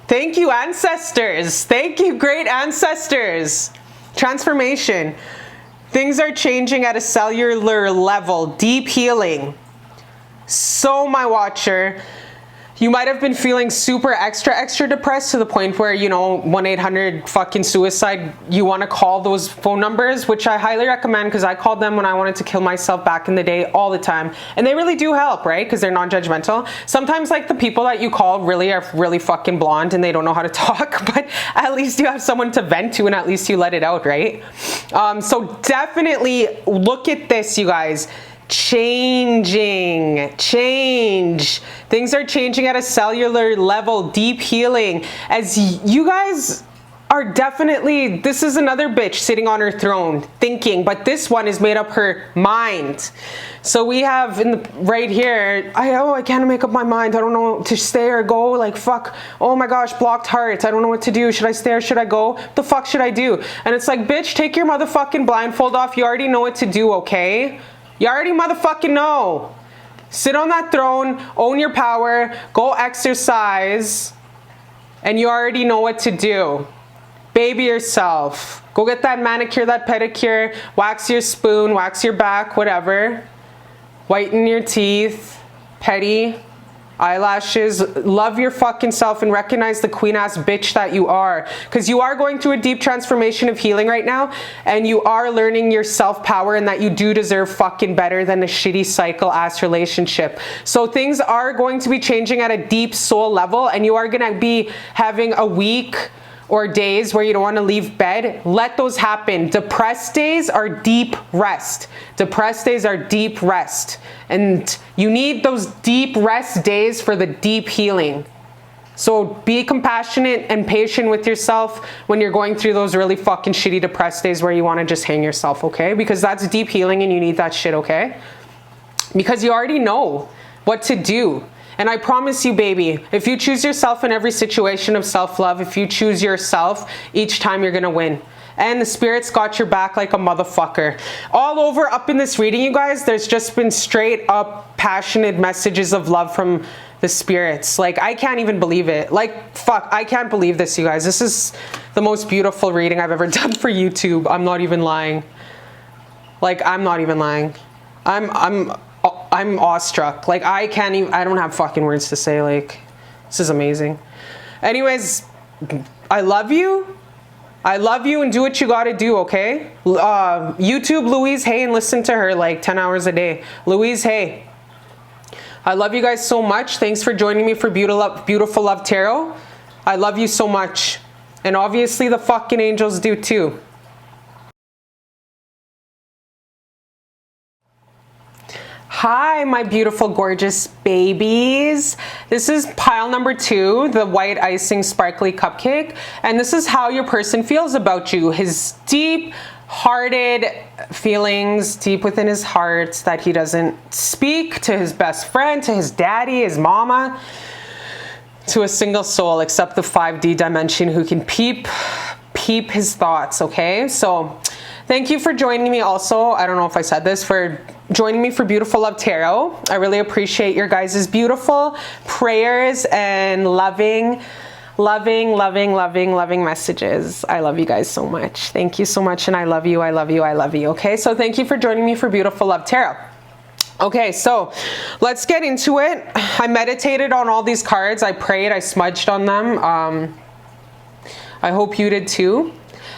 thank you, ancestors. Thank you, great ancestors. Transformation. Things are changing at a cellular level. Deep healing. So my watcher, you might have been feeling super extra depressed to the point where, you know, 1-800 fucking suicide, you want to call those phone numbers, which I highly recommend because I called them when I wanted to kill myself back in the day all the time. And they really do help, right? Because they're non-judgmental. Sometimes like the people that you call really are really fucking blonde and they don't know how to talk, but at least you have someone to vent to and at least you let it out, right? So definitely look at this, you guys. Change. Things are changing at a cellular level. Deep healing. As you guys are definitely, this is another bitch sitting on her throne thinking, but this one has made up her mind. So we have in the right here, I can't make up my mind. I don't know to stay or go. Like, fuck, oh my gosh, blocked hearts. I don't know what to do. Should I stay or should I go? What the fuck should I do? And it's like, bitch, take your motherfucking blindfold off. You already know what to do, okay? You already motherfucking know. Sit on that throne, own your power, go exercise, and you already know what to do. Baby yourself. Go get that manicure, that pedicure, wax your spoon, wax your back, whatever. Whiten your teeth, petty, eyelashes. Love your fucking self and recognize the queen ass bitch that you are, because you are going through a deep transformation of healing right now, and you are learning your self-power and that you do deserve fucking better than a shitty cycle ass relationship. So things are going to be changing at a deep soul level, and you are going to be having a week or days where you don't want to leave bed. Let those happen. Depressed days are deep rest. Depressed days are deep rest. And you need those deep rest days for the deep healing. So be compassionate and patient with yourself when you're going through those really fucking shitty depressed days where you want to just hang yourself, okay? Because that's deep healing and you need that shit, okay? Because you already know what to do. And I promise you, baby, if you choose yourself in every situation of self-love, if you choose yourself, each time you're gonna win. And the spirit's got your back like a motherfucker. All over up in this reading, you guys, there's just been straight up passionate messages of love from the spirits. Like, I can't even believe it. Like, fuck, I can't believe this, you guys. This is the most beautiful reading I've ever done for YouTube. I'm not even lying. Like, I'm not even lying. I'm awestruck. Like, I can't even, I don't have fucking words to say. Like, this is amazing. Anyways, I love you. I love you, and do what you gotta do, okay? YouTube Louise Hay and listen to her like 10 hours a day. Louise Hay. I love you guys so much. Thanks for joining me for Beautiful Love Tarot. I love you so much. And obviously the fucking angels do too. Hi, my beautiful, gorgeous babies. This is pile number 2, the white icing sparkly cupcake. And this is how your person feels about you. His deep-hearted feelings deep within his heart that he doesn't speak to his best friend, to his daddy, his mama, to a single soul except the 5D dimension who can peep his thoughts, okay? So thank you for joining me also. I don't know if I said this, for joining me for Beautiful Love Tarot. I really appreciate your guys' beautiful prayers and loving messages. I love you guys so much. Thank you so much, and I love you, okay? So thank you for joining me for Beautiful Love Tarot. Okay, so let's get into it. I meditated on all these cards. I prayed, I smudged on them. I hope you did too.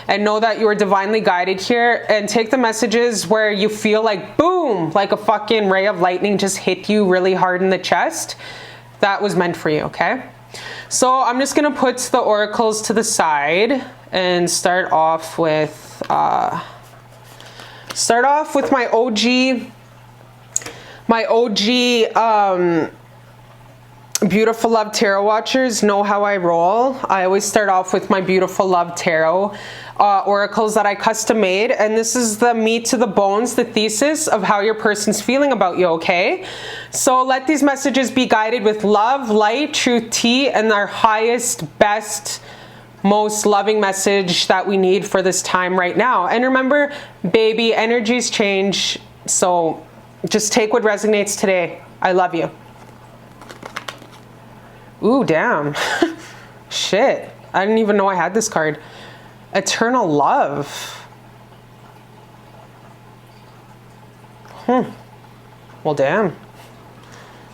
And know that you are divinely guided here, and take the messages where you feel like boom, like a fucking ray of lightning just hit you really hard in the chest. That was meant for you, okay? So I'm just gonna put the oracles to the side and start off with my OG Beautiful Love Tarot watchers know how I roll. I always start off with my Beautiful Love Tarot oracles that I custom made, and this is the meat to the bones, the thesis of how your person's feeling about you, okay? So let these messages be guided with love, light, truth, tea, and our highest, best, most loving message that we need for this time right now. And remember, baby, energies change, so just take what resonates today. I love you. Ooh, damn. Shit. I didn't even know I had this card. Eternal love. Well, damn.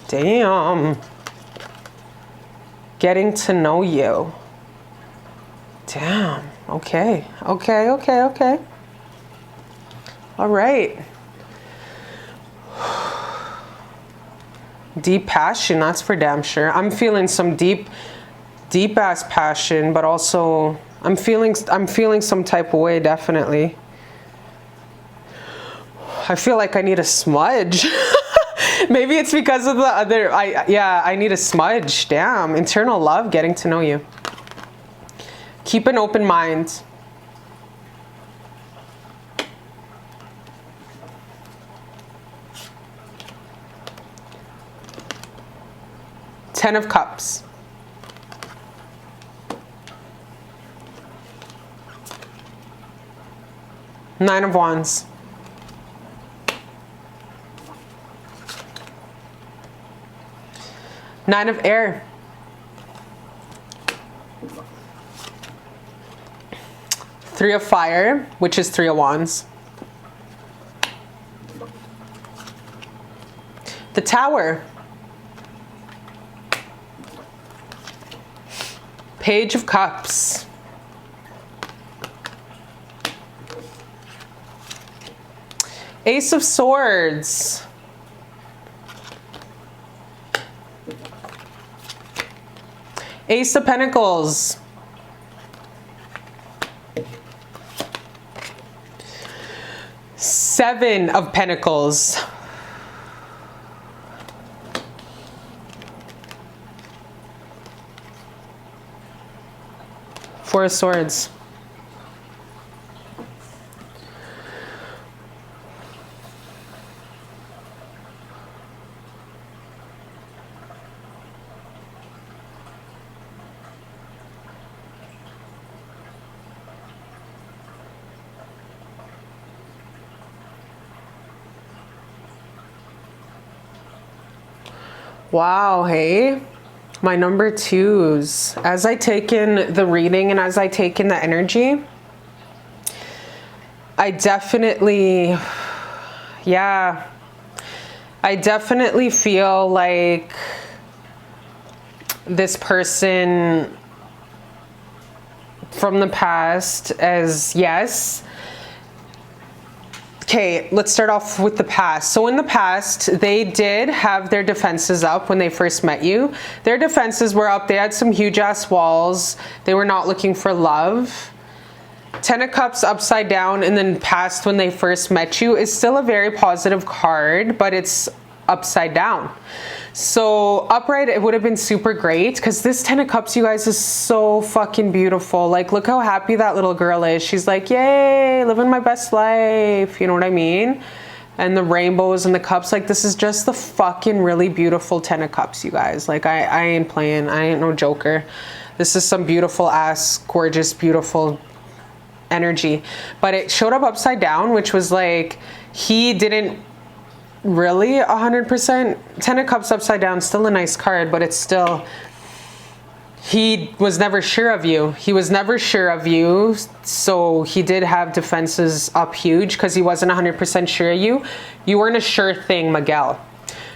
Damn. Getting to know you. Damn. Okay. Okay, okay, okay. All right. Deep passion, that's for damn sure. I'm feeling some deep ass passion, but also I'm feeling some type of way, definitely. I feel like I need a smudge. Maybe it's because of the other, I need a smudge. Damn, internal love, getting to know you. Keep an open mind. Ten of Cups. Nine of Wands. Nine of Air. Three of Fire, which is Three of Wands. The Tower. Page of Cups. Ace of Swords. Ace of Pentacles. Seven of Pentacles. Four of Swords. Wow, hey, my number twos. As I take in the reading and as I take in the energy, I definitely feel like this person from the past, as yes. Okay, let's start off with the past. So in the past, they did have their defenses up when they first met you. Their defenses were up. They had some huge ass walls. They were not looking for love. Ten of Cups upside down in the past when they first met you is still a very positive card, but it's upside down. So upright, it would have been super great because this Ten of Cups, you guys, is so fucking beautiful. Like, look how happy that little girl is. She's like, yay, living my best life. You know what I mean? And the rainbows and the cups, like, this is just the fucking really beautiful Ten of Cups, you guys. Like, I ain't playing. I ain't no joker. This is some beautiful ass, gorgeous, beautiful energy. But it showed up upside down, which was like, he didn't really 100%. Ten of Cups upside down, still a nice card, but it's still, he was never sure of you. He was never sure of you. So he did have defenses up huge because he wasn't 100% sure of you. You weren't a sure thing, Miguel.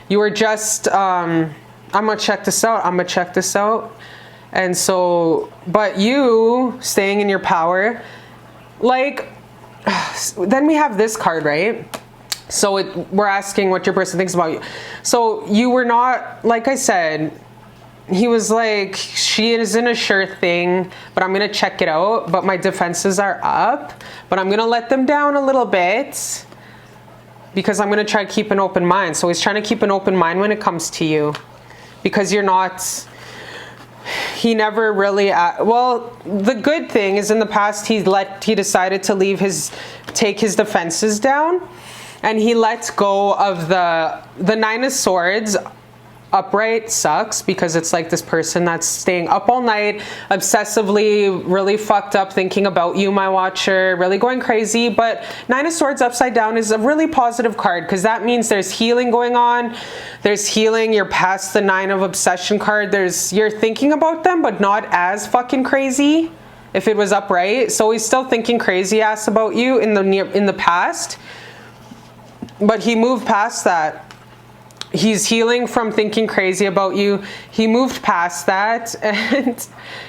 You were just, I'm gonna check this out. I'm gonna check this out. And so, but you staying in your power, like, then we have this card, right? So we're asking what your person thinks about you. So you were not, like I said, he was like, she isn't a sure thing, but I'm going to check it out. But my defenses are up, but I'm going to let them down a little bit because I'm going to try to keep an open mind. So he's trying to keep an open mind when it comes to you because you're not, he never really, well, the good thing is in the past, he decided to take his defenses down. And he lets go of the Nine of Swords. Upright sucks because it's like this person that's staying up all night, obsessively, really fucked up, thinking about you, my watcher, really going crazy. But Nine of Swords upside down is a really positive card because that means there's healing going on. There's healing. You're past the Nine of Obsession card. You're thinking about them, but not as fucking crazy if it was upright. So he's still thinking crazy ass about you in the past. But he moved past that. He's healing from thinking crazy about you. He moved past that and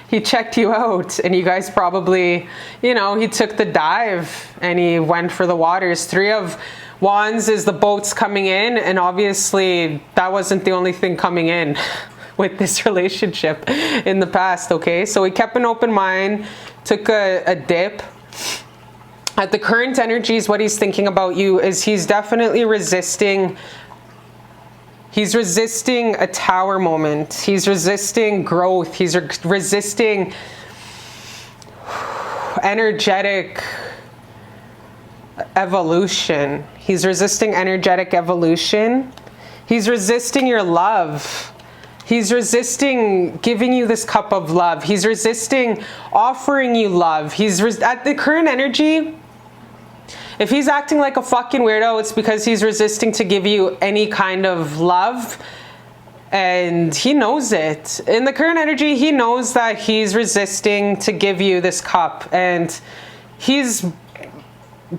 he checked you out, and you guys probably, you know, he took the dive and he went for the waters. 3 of Wands is the boats coming in, and obviously that wasn't the only thing coming in with this relationship in the past, okay? So he kept an open mind, took a dip. At the current energies, what he's thinking about you is he's definitely resisting. He's resisting a tower moment. He's resisting growth. He's resisting energetic evolution. He's resisting energetic evolution. He's resisting your love. He's resisting giving you this cup of love. He's resisting offering you love. At the current energy, if he's acting like a fucking weirdo, it's because he's resisting to give you any kind of love. And he knows it. In the current energy, he knows that he's resisting to give you this cup. And he's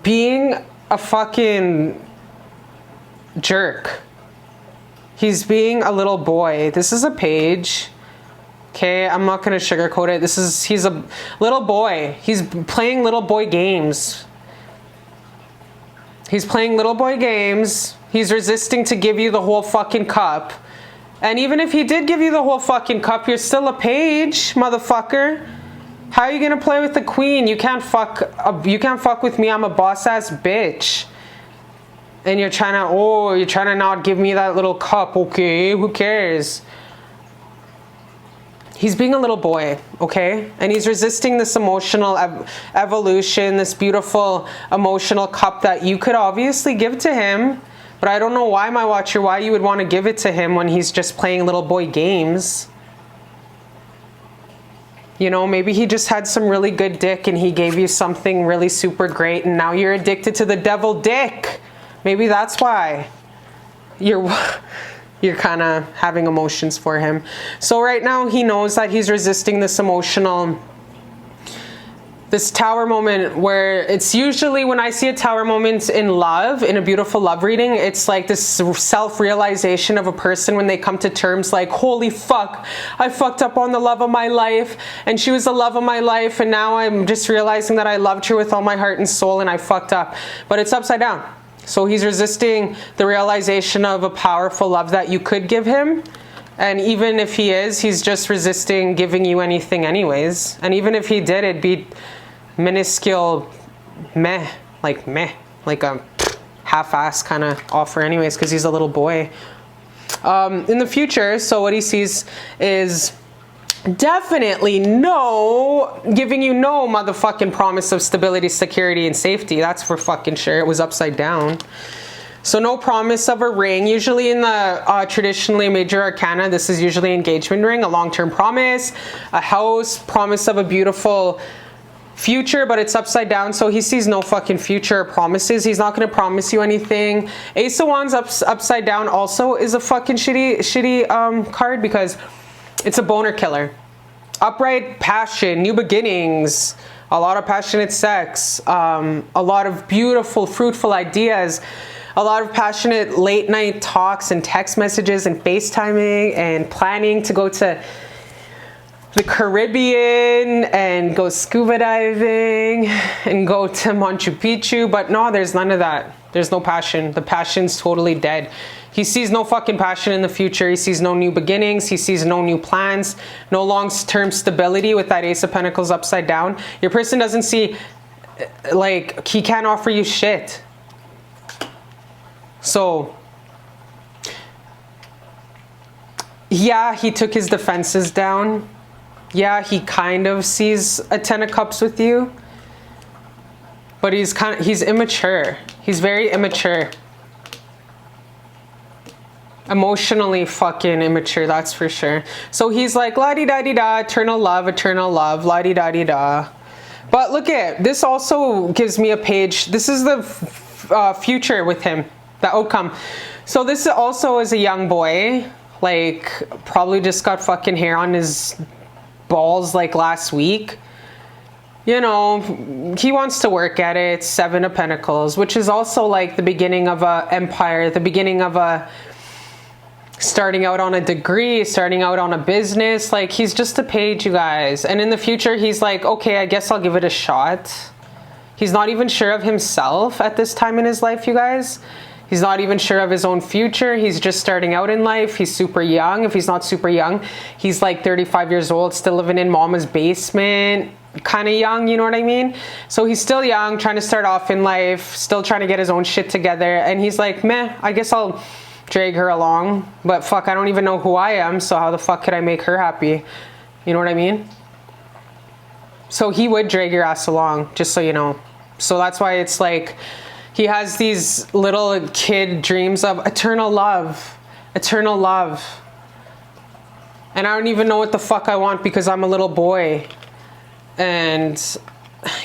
being a fucking jerk. He's being a little boy. This is a page. Okay, I'm not going to sugarcoat it. He's a little boy. He's playing little boy games. He's playing little boy games. He's resisting to give you the whole fucking cup. And even if he did give you the whole fucking cup, you're still a page, motherfucker. How are you gonna play with the queen? You can't fuck with me. I'm a boss ass bitch. And you're trying to not give me that little cup. Okay, who cares? He's being a little boy, okay? And he's resisting this emotional evolution, this beautiful emotional cup that you could obviously give to him. But I don't know why, my watcher, why you would want to give it to him when he's just playing little boy games. You know, maybe he just had some really good dick and he gave you something really super great, and now you're addicted to the devil dick. Maybe that's why you're kind of having emotions for him. So right now he knows that he's resisting this this tower moment, where it's usually, when I see a tower moment in love, in a beautiful love reading, it's like this self-realization of a person when they come to terms like, holy fuck, I fucked up on the love of my life, and she was the love of my life, and now I'm just realizing that I loved her with all my heart and soul, and I fucked up. But it's upside down. So he's resisting the realization of a powerful love that you could give him. And even if he is, he's just resisting giving you anything anyways. And even if he did, it'd be minuscule like a half-ass kind of offer anyways, because he's a little boy. In the future, so what he sees is definitely giving you no motherfucking promise of stability, security, and safety. That's for fucking sure. It was upside down. So no promise of a ring. Usually in the traditionally major arcana, this is usually engagement ring, a long-term promise, a house, promise of a beautiful future, but it's upside down. So he sees no fucking future promises. He's not going to promise you anything. Ace of Wands upside down also is a fucking shitty card, because it's a boner killer. Upright passion, new beginnings, a lot of passionate sex, a lot of beautiful, fruitful ideas, a lot of passionate late night talks and text messages and FaceTiming and planning to go to the Caribbean and go scuba diving and go to Machu Picchu. But no, there's none of that. There's no passion. The passion's totally dead. He sees no fucking passion in the future. He sees no new beginnings. He sees no new plans, no long-term stability with that Ace of Pentacles upside down. Your person doesn't see, like, he can't offer you shit. So, yeah, he took his defenses down. Yeah, he kind of sees a 10 of Cups with you. But he's immature. He's very immature. Emotionally fucking immature, that's for sure. So he's like, la-di-da-di-da, eternal love, la-di-da-di-da. But look at, this also gives me a page. This is the future with him, the outcome. So this also is a young boy, like probably just got fucking hair on his balls like last week. you know, he wants to work at it. 7 of Pentacles, which is also like the beginning of a empire, the beginning of a starting out on a degree, starting out on a business. Like, he's just a page, you guys. And in the future, he's like, okay, I guess I'll give it a shot. He's not even sure of himself at this time in his life, you guys. He's not even sure of his own future. He's just starting out in life. He's super young. If he's not super young, he's like 35 years old, still living in mama's basement, kind of young, you know what I mean? So he's still young, trying to start off in life, still trying to get his own shit together. And he's like, meh, I guess I'll drag her along. But fuck, I don't even know who I am, so how the fuck could I make her happy? You know what I mean? So he would drag your ass along, just so you know. So that's why it's like, he has these little kid dreams of eternal love, eternal love. And I don't even know what the fuck I want because I'm a little boy. And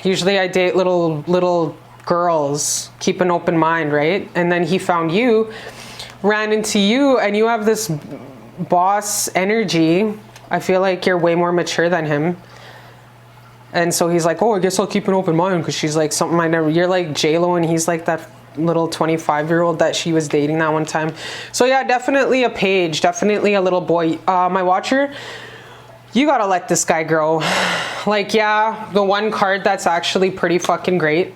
usually I date little girls. Keep an open mind, right? And then he found you, ran into you, and you have this boss energy. I feel like you're way more mature than him. And so he's like, oh, I guess I'll keep an open mind, because she's like something I never, you're like J-Lo and he's like that little 25-year-old that she was dating that one time. So yeah, definitely a page, definitely a little boy. My watcher, you gotta let this guy grow. Like, yeah, the one card that's actually pretty fucking great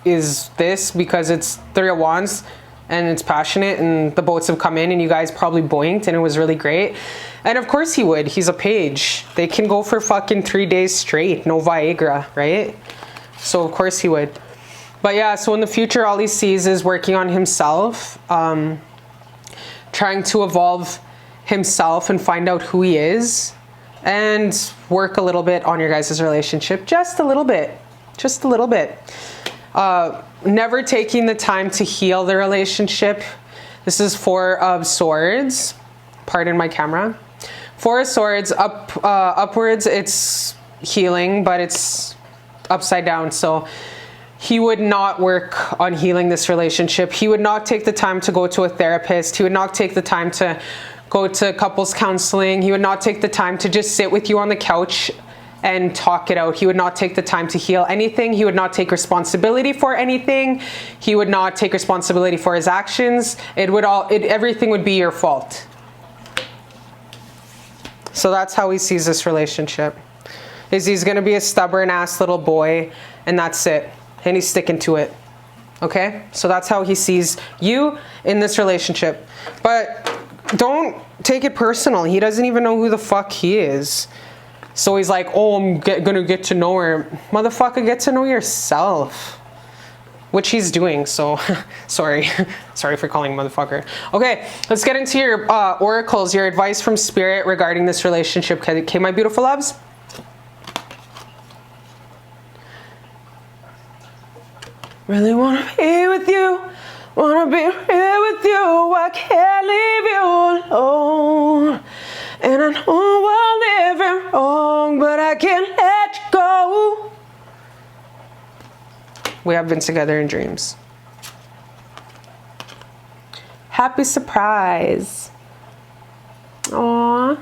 is this, because it's 3 of Wands and it's passionate, and the boats have come in and you guys probably boinked and it was really great. And of course he would. He's a page. They can go for fucking 3 days straight. No Viagra, right? So of course he would. But yeah, so in the future, all he sees is working on himself, trying to evolve himself and find out who he is, and work a little bit on your guys' relationship. Just a little bit. Just a little bit. Never taking the time to heal the relationship. This is 4 of Swords. Pardon my camera. 4 of Swords, upwards, it's healing, but it's upside down. So he would not work on healing this relationship. He would not take the time to go to a therapist. He would not take the time to go to couples counseling. He would not take the time to just sit with you on the couch and talk it out. He would not take the time to heal anything. He would not take responsibility for anything. He would not take responsibility for his actions. Everything would be your fault. So that's how he sees this relationship. Is he's gonna be a stubborn ass little boy, and that's it. And he's sticking to it. Okay? So that's how he sees you in this relationship. But don't take it personal. He doesn't even know who the fuck he is. So he's like, oh, I'm gonna get to know her. Motherfucker, get to know yourself. Which he's doing, so sorry. Sorry for calling him motherfucker. Okay, let's get into your oracles, your advice from Spirit regarding this relationship. Okay, my beautiful loves? Really wanna be with you. Wanna be here with you. I can't leave you alone. And I know I'm living wrong, but I can't let you go. We have been together in dreams. Happy surprise. Aww.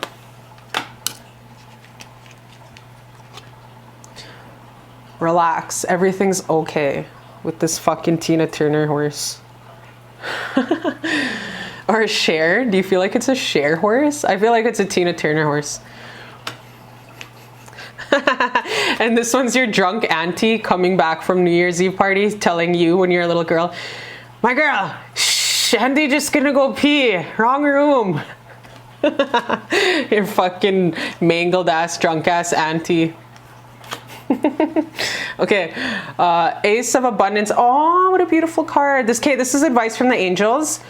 Relax. Everything's okay with this fucking Tina Turner horse. Or a Cher. Do you feel like it's a Cher horse? I feel like it's a Tina Turner horse. And this one's your drunk auntie coming back from New Year's Eve party telling you when you're a little girl, my girl, shh, auntie just gonna go pee, wrong room. Your fucking mangled ass, drunk ass auntie. Okay, Ace of Abundance. Oh, what a beautiful card. This is advice from the angels.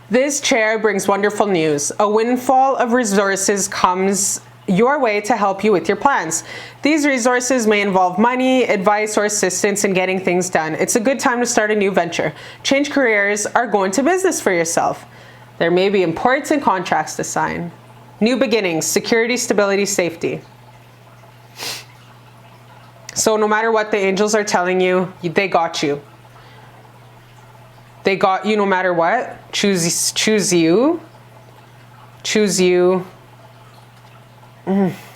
This chair brings wonderful news. A windfall of resources comes your way to help you with your plans. These resources may involve money, advice, or assistance in getting things done. It's a good time to start a new venture. Change careers or go into business for yourself. There may be important contracts to sign. New beginnings, security, stability, safety. So no matter what the angels are telling you, they got you. They got you no matter what. Choose you. Choose you.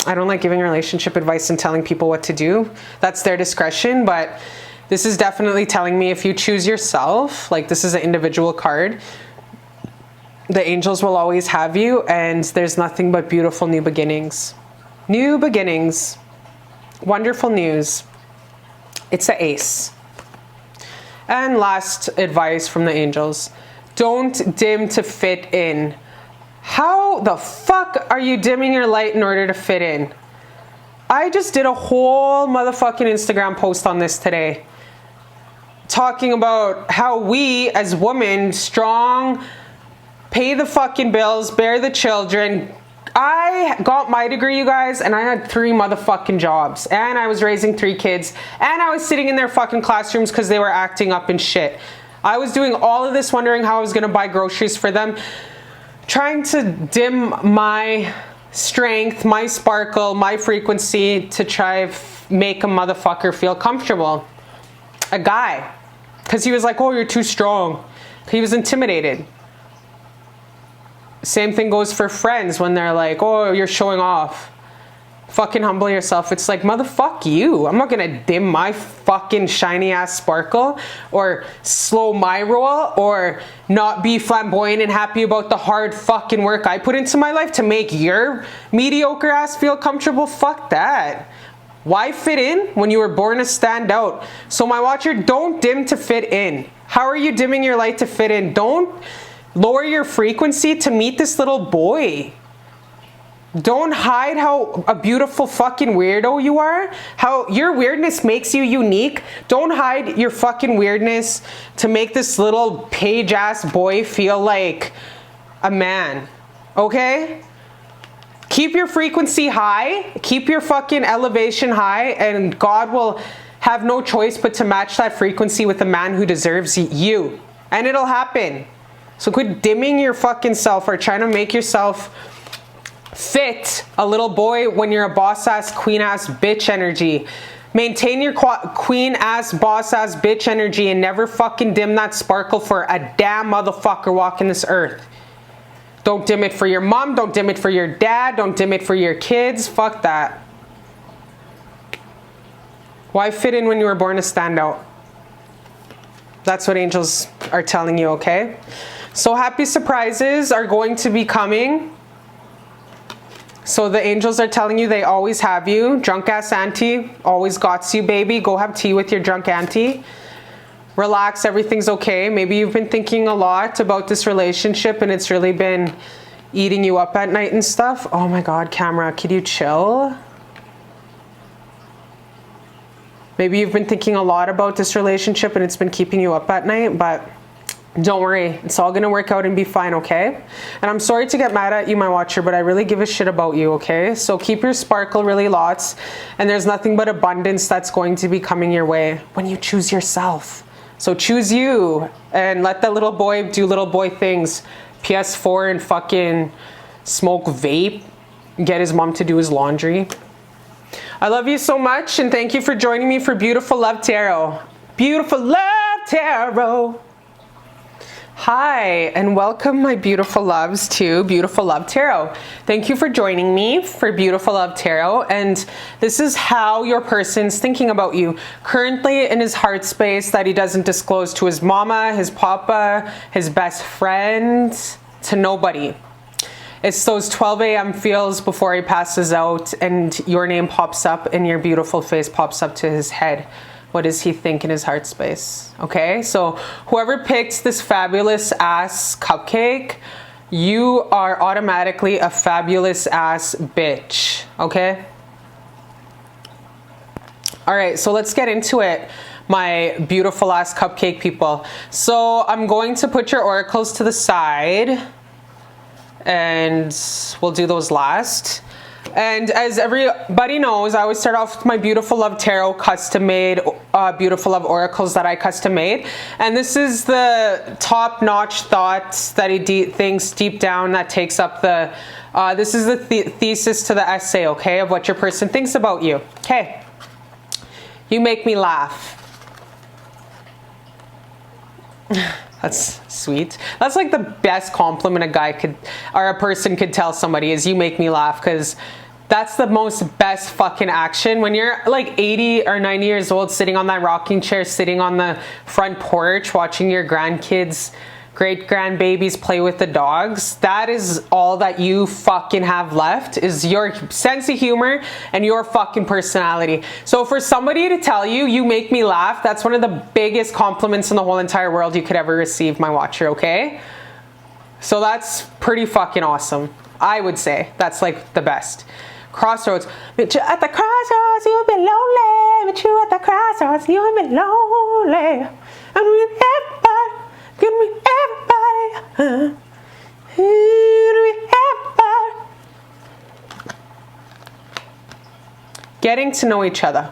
I don't like giving relationship advice and telling people what to do. That's their discretion, but this is definitely telling me if you choose yourself, like this is an individual card, the angels will always have you, and there's nothing but beautiful new beginnings. New beginnings. Wonderful news. It's an ace. And last advice from the angels. Don't dim to fit in. How the fuck are you dimming your light in order to fit in? I just did a whole motherfucking Instagram post on this today, talking about how we as women, strong, pay the fucking bills, bear the children. I got my degree, you guys, and I had 3 motherfucking jobs, and I was raising 3 kids, and I was sitting in their fucking classrooms because they were acting up and shit. I was doing all of this wondering how I was gonna buy groceries for them, trying to dim my strength, my sparkle, my frequency to try make a motherfucker feel comfortable. A guy. Because he was like, oh, you're too strong. He was intimidated. Same thing goes for friends when they're like, oh, you're showing off. Fucking humble yourself. It's like, motherfuck you. I'm not gonna dim my fucking shiny ass sparkle or slow my roll or not be flamboyant and happy about the hard fucking work I put into my life to make your mediocre ass feel comfortable. Fuck that. Why fit in when you were born to stand out? So my watcher, don't dim to fit in. How are you dimming your light to fit in? Don't lower your frequency to meet this little boy. Don't hide how a beautiful fucking weirdo you are. How your weirdness makes you unique. Don't hide your fucking weirdness to make this little page ass boy feel like a man. Okay? Keep your frequency high. Keep your fucking elevation high, and God will have no choice but to match that frequency with a man who deserves you. And it'll happen. So quit dimming your fucking self or trying to make yourself fit a little boy when you're a boss ass, queen ass bitch energy. Maintain your queen ass, boss ass bitch energy and never fucking dim that sparkle for a damn motherfucker walking this earth. Don't dim it for your mom. Don't dim it for your dad. Don't dim it for your kids. Fuck that. Why fit in when you were born to stand out? That's what angels are telling you, okay? So happy surprises are going to be coming. So the angels are telling you they always have you. Drunk ass auntie always got you, baby. Go have tea with your drunk auntie. Relax, everything's okay. Maybe you've been thinking a lot about this relationship and it's really been eating you up at night and stuff. Oh my God, camera, could you chill? Maybe you've been thinking a lot about this relationship and it's been keeping you up at night, but don't worry, it's all gonna work out and be fine, okay? And I'm sorry to get mad at you, my watcher, but I really give a shit about you, okay? So keep your sparkle really lots, and there's nothing but abundance that's going to be coming your way when you choose yourself. So choose you and let that little boy do little boy things. PS4 and fucking smoke vape, get his mom to do his laundry. I love you so much, and thank you for joining me for Beautiful Love Tarot. Beautiful Love Tarot. Hi, and welcome my beautiful loves to Beautiful Love Tarot. Thank you for joining me for Beautiful Love Tarot, and this is how your person's thinking about you currently in his heart space that he doesn't disclose to his mama, his papa, his best friend, to nobody. It's those 12 a.m. feels before he passes out and your name pops up and your beautiful face pops up to his head. What does he think in his heart space? Okay, so whoever picked this fabulous ass cupcake, you are automatically a fabulous ass bitch, okay? All right, so let's get into it, my beautiful ass cupcake people. So I'm going to put your oracles to the side and we'll do those last. And as everybody knows, I always start off with my Beautiful Love Tarot custom made Beautiful Love oracles that I custom made. And this is the top notch thoughts that he thinks deep down that takes up the, this is the thesis to the essay, okay, of what your person thinks about you. Okay. You make me laugh. That's sweet. That's like the best compliment a guy could, or a person could tell somebody, is you make me laugh, because That's the most best fucking action. When you're like 80 or 90 years old, sitting on that rocking chair, sitting on the front porch, watching your grandkids, great grandbabies play with the dogs. That is all that you fucking have left, is your sense of humor and your fucking personality. So for somebody to tell you, you make me laugh, that's one of the biggest compliments in the whole entire world you could ever receive, my watcher, okay? So that's pretty fucking awesome. I would say that's like the best. Crossroads. Meet you at the crossroads, you'll be lonely. Meet you at the crossroads, you'll be lonely. And with everybody, give me everybody. Everybody. Getting to know each other.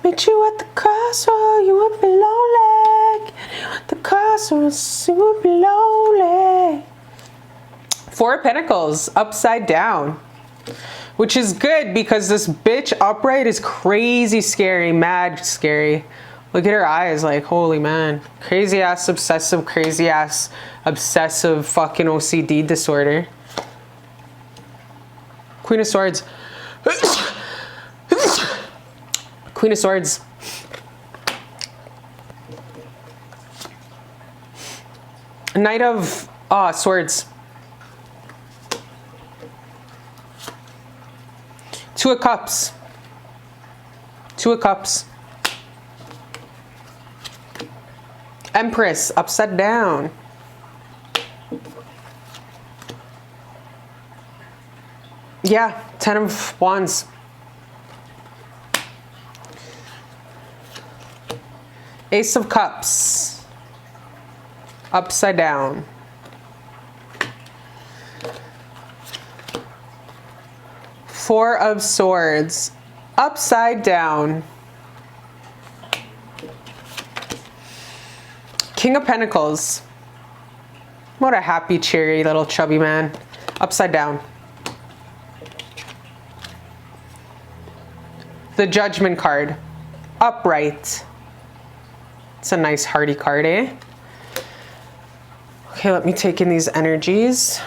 Meet you at the crossroads, you will be lonely. Get you at the crossroads, you will be lonely. Four of Pentacles, upside down. Which is good because this bitch upright is crazy scary, mad scary. Look at her eyes, like, holy man. Crazy ass obsessive, crazy ass obsessive fucking OCD disorder. Queen of Swords. Queen of Swords. Knight of Swords. Two of Cups. Two of Cups. Empress, upside down. Yeah, 10 of Wands. Ace of Cups. Upside down. Four of Swords, upside down. King of Pentacles. What a happy, cheery little chubby man. Upside down. The Judgment card, upright. It's a nice hearty card, eh? Okay, let me take in these energies.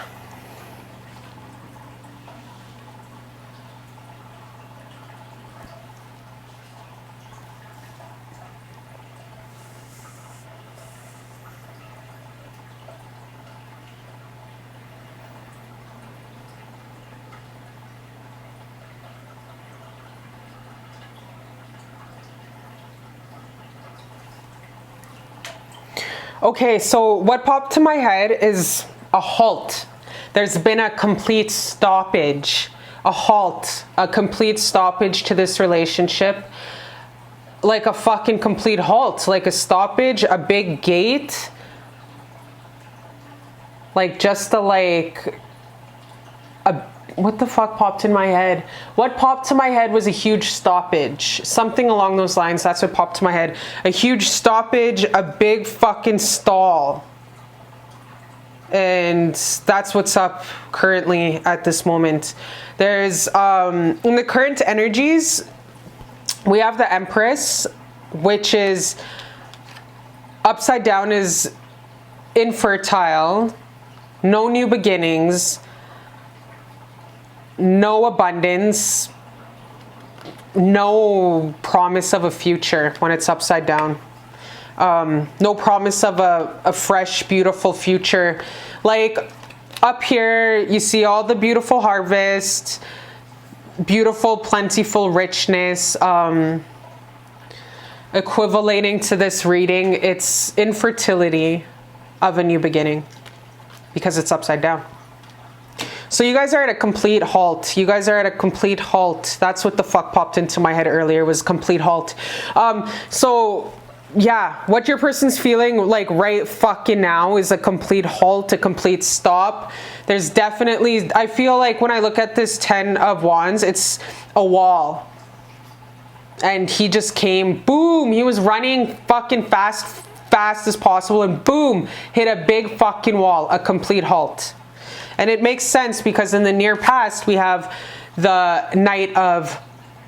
Okay, so what popped to my head is a halt. There's been a complete stoppage, a halt, a complete stoppage to this relationship. Like a fucking complete halt, like a stoppage, a big gate. Like just a what the fuck popped in my head? What popped to my head was a huge stoppage. Something along those lines, that's what popped to my head. A huge stoppage, a big fucking stall. And that's what's up currently at this moment. There's, in the current energies, we have the Empress, which is upside down, is infertile, no new beginnings, no abundance, no promise of a future when it's upside down. No promise of a fresh, beautiful future. Like up here, you see all the beautiful harvest, beautiful, plentiful richness. Equivalating to this reading, it's infertility of a new beginning because it's upside down. So you guys are at a complete halt. You guys are at a complete halt. That's what the fuck popped into my head earlier, was complete halt. So yeah, what your person's feeling like right fucking now is a complete halt, a complete stop. There's definitely, I feel like when I look at this 10 of Wands, it's a wall. And he just came, boom, he was running fucking fast as possible, and boom, hit a big fucking wall, a complete halt. And it makes sense because in the near past, we have the Knight of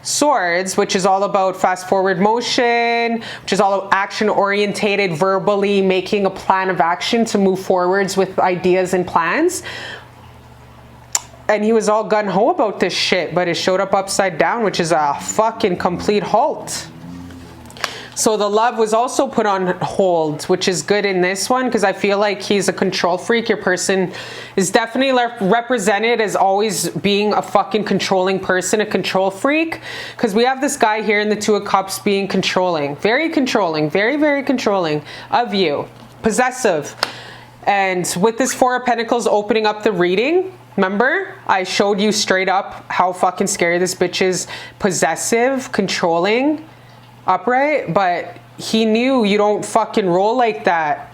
Swords, which is all about fast forward motion, which is all action orientated, verbally making a plan of action to move forwards with ideas and plans. and he was all gun-ho about this shit, but it showed up upside down, which is a fucking complete halt. So the love was also put on hold, which is good in this one, because I feel like he's a control freak. Your person is definitely represented as always being a fucking controlling person, a control freak, because we have this guy here in the Two of Cups being controlling, very very controlling of you, possessive. And with this Four of Pentacles opening up the reading, remember I showed you straight up how fucking scary this bitch is, possessive, controlling, upright, but he knew you don't fucking roll like that.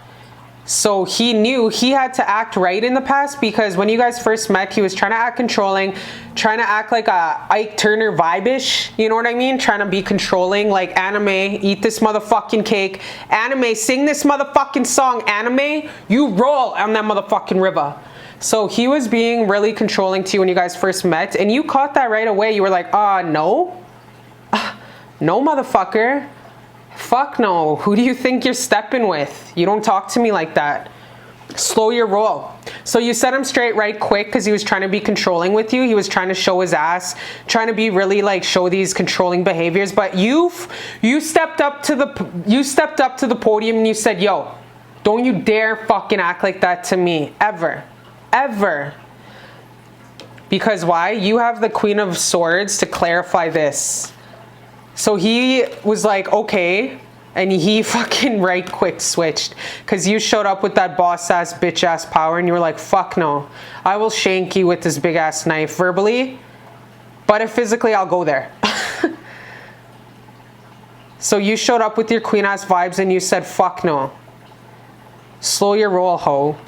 So he knew he had to act right in the past, because when you guys first met, he was trying to act controlling, trying to act like a Ike Turner vibe-ish, you know what I mean? Trying to be controlling, like anime, eat this motherfucking cake, anime, sing this motherfucking song, anime, you roll on that motherfucking river. So he was being really controlling to you when you guys first met, and you caught that right away. You were like, no. No, motherfucker. Fuck no. Who do you think you're stepping with? You don't talk to me like that. Slow your roll. So you set him straight right quick, because he was trying to be controlling with you. He was trying to show his ass, trying to be really like show these controlling behaviors. But you stepped up to the podium and you said, yo, don't you dare fucking act like that to me ever. Ever. Because why? You have the Queen of Swords to clarify this. So he was like, okay, and he fucking right quick switched, because you showed up with that boss ass bitch ass power, and you were like, fuck no, I will shank you with this big ass knife verbally, but if physically, I'll go there. So you showed up with your queen ass vibes and you said, fuck no, slow your roll, ho.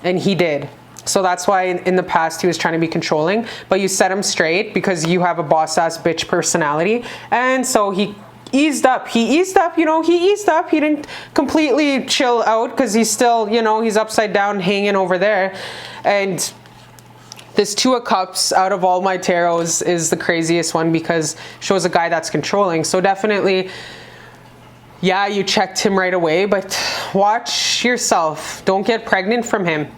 And he did. So that's why in the past he was trying to be controlling, but you set him straight because you have a boss ass bitch personality. And so he eased up. He eased up, you know, he eased up. He didn't completely chill out, because he's still, you know, he's upside down hanging over there. And this Two of Cups out of all my tarots is the craziest one, because it shows a guy that's controlling. So definitely, yeah, you checked him right away, but watch yourself. Don't get pregnant from him.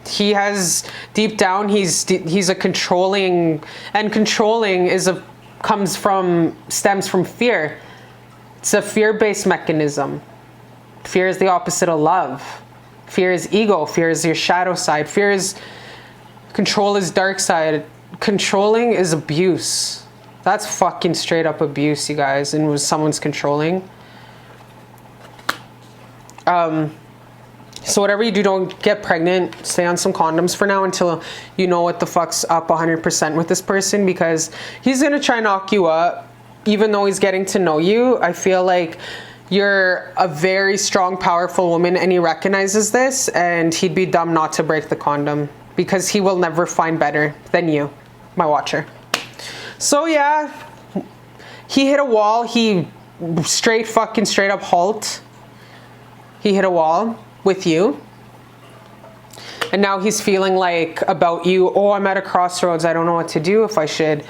He has, deep down, he's a controlling, and controlling stems from fear. It's a fear-based mechanism. Fear is the opposite of love. Fear is ego. Fear is your shadow side. Control is dark side. Controlling is abuse. That's fucking straight up abuse, you guys. And when someone's controlling. So whatever you do, don't get pregnant. Stay on some condoms for now until you know what the fuck's up 100% with this person, because he's going to try and knock you up. Even though he's getting to know you, I feel like you're a very strong, powerful woman, and he recognizes this, and he'd be dumb not to break the condom, because he will never find better than you, my watcher. So yeah, he hit a wall. He straight up halt. He hit a wall with you, and now he's feeling like about you, oh, I'm at a crossroads, I don't know what to do, if I should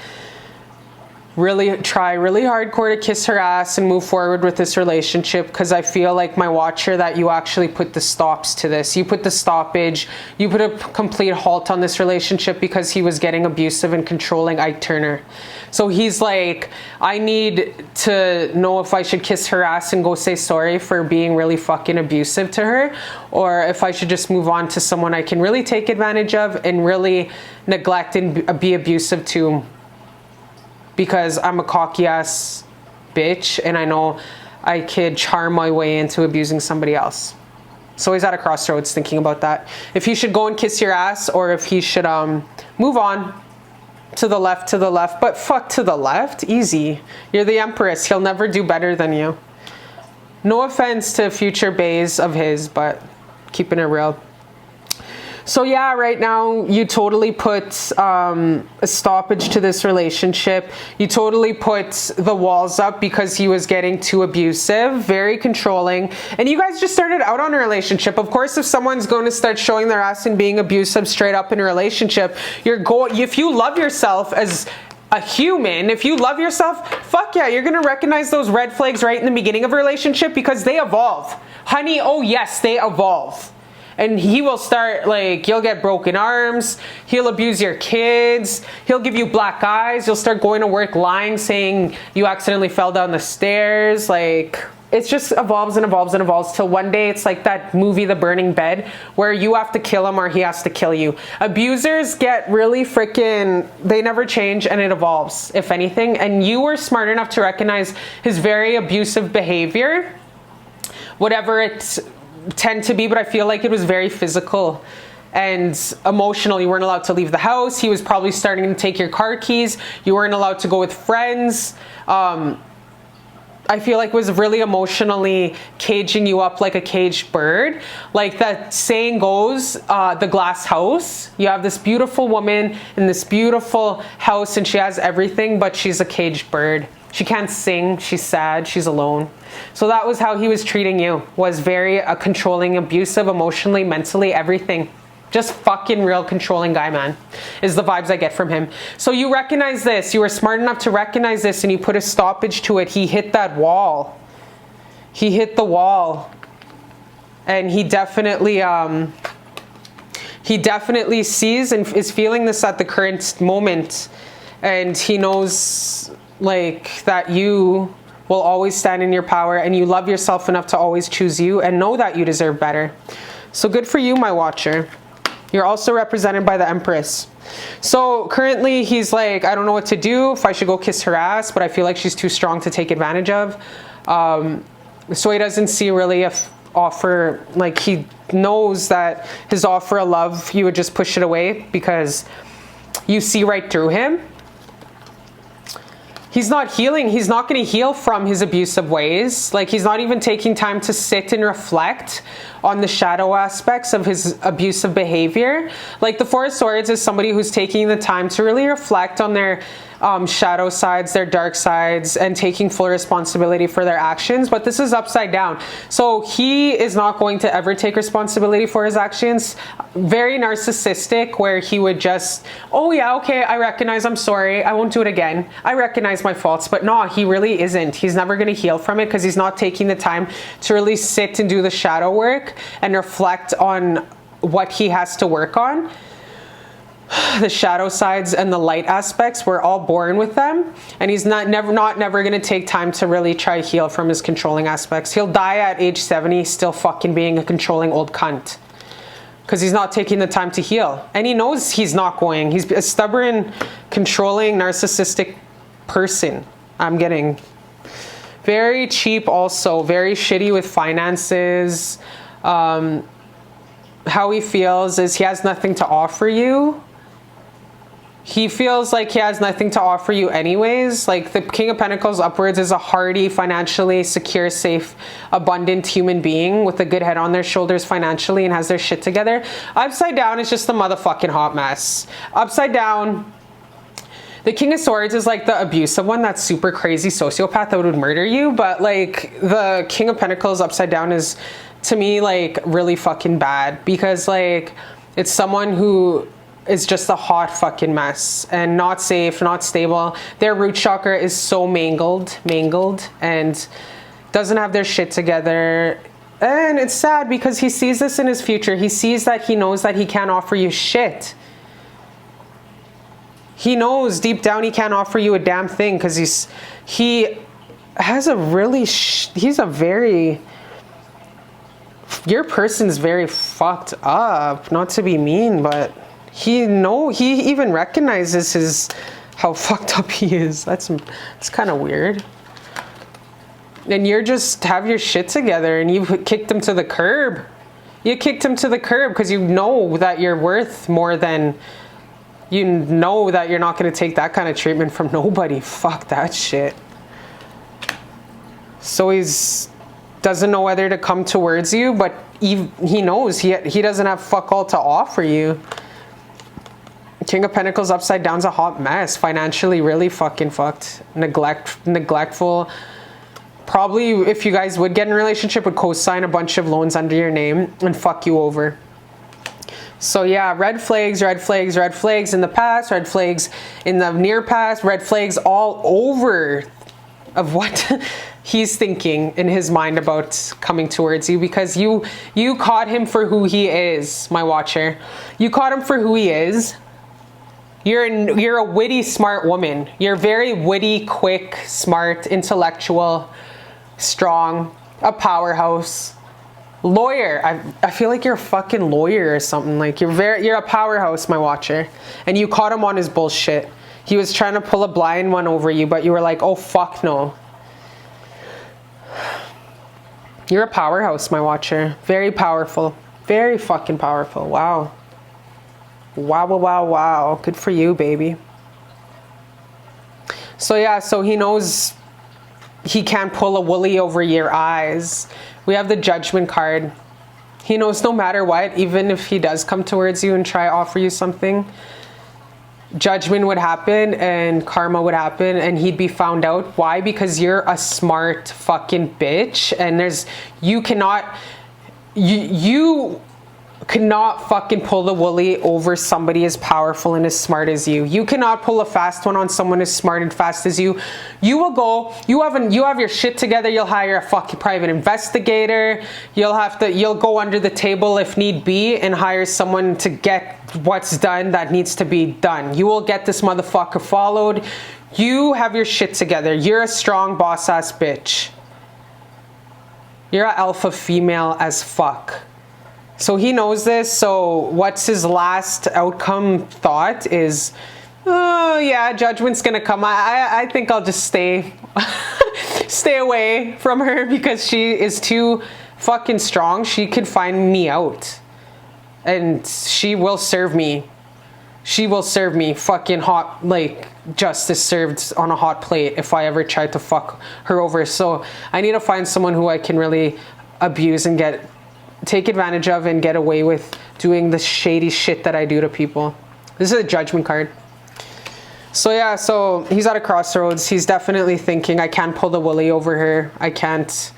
really try really hardcore to kiss her ass and move forward with this relationship, because I feel like, my watcher, that you actually put the stops to this. You put the stoppage, you put a complete halt on this relationship, because he was getting abusive and controlling, Ike Turner. So he's like, I need to know if I should kiss her ass and go say sorry for being really fucking abusive to her, or if I should just move on to someone I can really take advantage of and really neglect and be abusive to, because I'm a cocky ass bitch and I know I could charm my way into abusing somebody else. So he's at a crossroads thinking about that. If he should go and kiss your ass, or if he should move on to the left, but fuck to the left, easy. You're the Empress. He'll never do better than you. No offense to future bays of his, but keeping it real. So yeah, right now you totally put a stoppage to this relationship. You totally put the walls up because he was getting too abusive, very controlling, and you guys just started out on a relationship. Of course, if someone's going to start showing their ass and being abusive straight up in a relationship, if you love yourself as a human, if you love yourself, fuck yeah, you're gonna recognize those red flags right in the beginning of a relationship, because they evolve. Honey, oh yes, they evolve. And he will start, like, you'll get broken arms, he'll abuse your kids, he'll give you black eyes, you'll start going to work lying, saying you accidentally fell down the stairs. Like, it just evolves and evolves and evolves till one day it's like that movie, The Burning Bed, where you have to kill him or he has to kill you. Abusers get really freaking, they never change, and it evolves, if anything. And you were smart enough to recognize his very abusive behavior, whatever it tend to be, but I feel like it was very physical and emotional. You weren't allowed to leave the house. He was probably starting to take your car keys. You weren't allowed to go with friends. I feel like it was really emotionally caging you up like a caged bird. Like that saying goes, the glass house. You have this beautiful woman in this beautiful house and she has everything, but she's a caged bird. She can't sing, she's sad, she's alone. So that was how he was treating you, was very controlling, abusive, emotionally, mentally, everything. Just fucking real controlling guy, man, is the vibes I get from him. So you recognize this, you were smart enough to recognize this, and you put a stoppage to it. He hit that wall. He hit the wall. And he definitely sees and is feeling this at the current moment. And he knows, like, that you will always stand in your power, and you love yourself enough to always choose you and know that you deserve better. So good for you, my watcher. You're also represented by the Empress. So currently he's like, I don't know what to do, if I should go kiss her ass, but I feel like she's too strong to take advantage of. So he doesn't see really a offer, like he knows that his offer of love, you would just push it away because you see right through him. He's not healing. He's not going to heal from his abusive ways. Like, he's not even taking time to sit and reflect on the shadow aspects of his abusive behavior. Like, the Four of Swords is somebody who's taking the time to really reflect on their shadow sides, their dark sides, and taking full responsibility for their actions. But this is upside down. So he is not going to ever take responsibility for his actions. Very narcissistic, where he would just, oh yeah, okay, I recognize, I'm sorry, I won't do it again. I recognize my faults. But no, he really isn't. He's never going to heal from it because he's not taking the time to really sit and do the shadow work and reflect on what he has to work on. The shadow sides and the light aspects, we're all born with them, and he's never going to take time to really try to heal from his controlling aspects. He'll die at age 70 still fucking being a controlling old cunt because he's not taking the time to heal, and he knows he's not going. He's a stubborn, controlling, narcissistic person. I'm getting very cheap, also very shitty with finances. How he feels is he has nothing to offer you. He feels like he has nothing to offer you anyways. Like, the King of Pentacles upwards is a hardy, financially secure, safe, abundant human being with a good head on their shoulders financially and has their shit together. Upside down is just a motherfucking hot mess. Upside down, the King of Swords is like the abusive one, that super crazy sociopath that would murder you. But like, the King of Pentacles upside down is, to me, like really fucking bad, because like it's someone who is just a hot fucking mess and not safe, not stable. Their root chakra is so mangled and doesn't have their shit together. And it's sad because he sees this in his future. He sees that he knows that he can't offer you shit. He knows deep down he can't offer you a damn thing because he has a really, he's a very, your person's very fucked up. Not to be mean, but he even recognizes how fucked up he is. It's kind of weird. And you're just have your shit together and you've kicked him to the curb. You kicked him to the curb because you know that you're worth more than, you know that you're not going to take that kind of treatment from nobody. Fuck that shit. So he's doesn't know whether to come towards you, but he knows he doesn't have fuck all to offer you. King of Pentacles upside down's a hot mess. Financially really fucking fucked. Neglectful. Probably, if you guys would get in a relationship, would co-sign a bunch of loans under your name and fuck you over. So yeah, red flags in the past, red flags in the near past, red flags all over of what he's thinking in his mind about coming towards you, because you caught him for who he is, my watcher. You caught him for who he is. You're a witty, smart woman. You're very witty, quick, smart, intellectual, strong, a powerhouse. Lawyer. I feel like you're a fucking lawyer or something. Like you're a powerhouse, my watcher. And you caught him on his bullshit. He was trying to pull a blind one over you, but you were like, oh fuck no. You're a powerhouse, my watcher. Very powerful. Very fucking powerful. Wow. Wow, wow, wow, wow. Good for you, baby. So yeah, so he knows he can't pull a woolly over your eyes. We have the Judgment card. He knows no matter what, even if he does come towards you and try to offer you something, judgment would happen and karma would happen and he'd be found out. Why? Because you're a smart fucking bitch, and you cannot fucking pull the woolly over somebody as powerful and as smart as you. You cannot pull a fast one on someone as smart and fast as you. You will go, you have your shit together, you'll hire a fucking private investigator, you'll go under the table if need be and hire someone to get what's done that needs to be done. You will get this motherfucker followed. You have your shit together. You're a strong boss ass bitch. You're an alpha female as fuck. So he knows this. So what's his last outcome thought is, oh yeah, judgment's gonna come. I think I'll just stay away from her because she is too fucking strong. She could find me out and she will serve me. She will serve me fucking hot, like justice served on a hot plate if I ever tried to fuck her over. So I need to find someone who I can really abuse and take advantage of and get away with doing the shady shit that I do to people. This is a Judgment card. So yeah, so he's at a crossroads. He's definitely thinking, I can't pull the woolly over her. I can't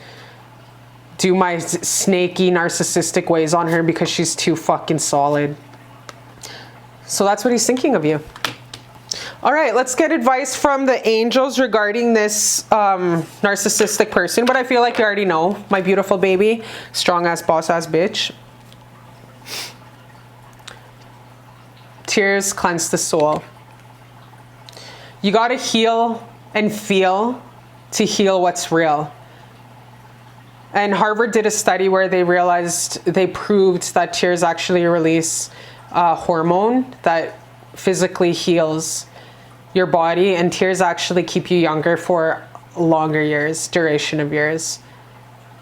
do my snaky narcissistic ways on her because she's too fucking solid. So that's what he's thinking of you. All right, let's get advice from the angels regarding this narcissistic person. But I feel like you already know, my beautiful baby, strong ass boss ass bitch. Tears cleanse the soul. You got to heal and feel to heal what's real. And Harvard did a study where they proved that tears actually release a hormone that physically heals your body, and tears actually keep you younger for longer years, duration of years.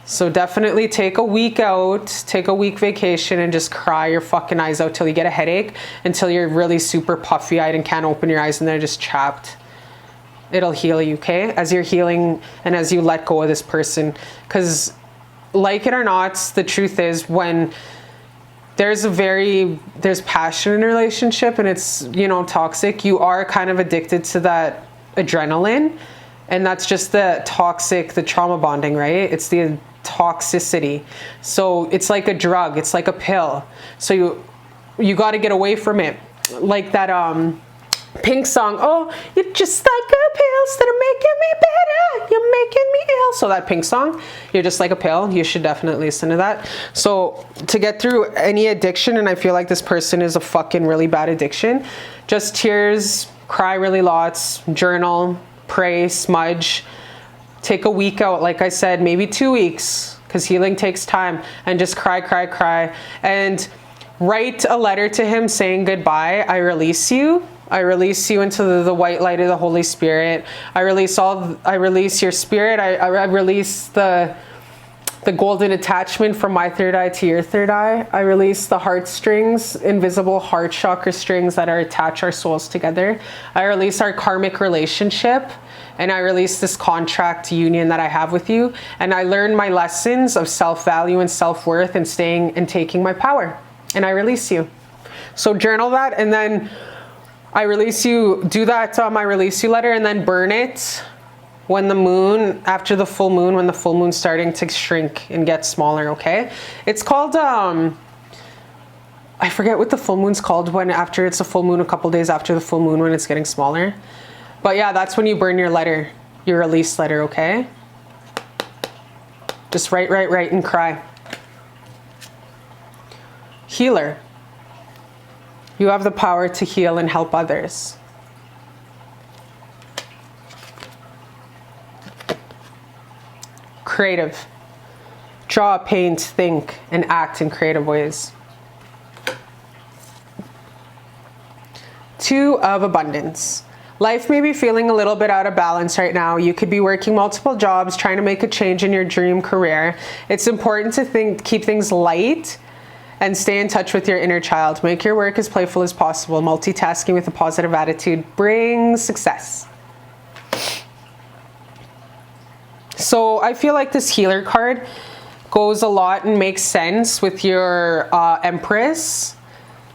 So definitely take a week out, take a week vacation and just cry your fucking eyes out till you get a headache, until you're really super puffy eyed and can't open your eyes and they're just trapped. It'll heal you, okay? As you're healing and as you let go of this person. Because like it or not, the truth is when there's passion in a relationship and it's, toxic, you are kind of addicted to that adrenaline. And that's just the trauma bonding, right? It's the toxicity. So it's like a drug, it's like a pill. So you got to get away from it. Like that Pink song, oh, you're just like a pill instead of making me better, you're making me ill. So that Pink song, you're just like a pill. You should definitely listen to that. So to get through any addiction, and I feel like this person is a fucking really bad addiction, just tears, cry really lots, journal, pray, smudge, take a week out, like I said, maybe 2 weeks, because healing takes time, and just cry, and write a letter to him saying goodbye. I release you. I release you into the white light of the Holy Spirit. I release your spirit. I release the golden attachment from my third eye to your third eye. I release the heartstrings, invisible heart chakra strings that attach our souls together. I release our karmic relationship, and I release this contract union that I have with you. And I learn my lessons of self-value and self-worth and staying and taking my power. And I release you. So journal that, and then I release you, do that I release you letter, and then burn it when after the full moon, when the full moon's starting to shrink and get smaller, okay? It's called, I forget what the full moon's called after it's a full moon, a couple days after the full moon when it's getting smaller. But yeah, that's when you burn your letter, your release letter, okay? Just write, and cry. Healer. You have the power to heal and help others. Creative. Draw, paint, think, and act in creative ways. Two of abundance. Life may be feeling a little bit out of balance right now. You could be working multiple jobs, trying to make a change in your dream career. It's important to keep things light and stay in touch with your inner child. Make your work as playful as possible. Multitasking with a positive attitude brings success. So I feel like this healer card goes a lot and makes sense with your Empress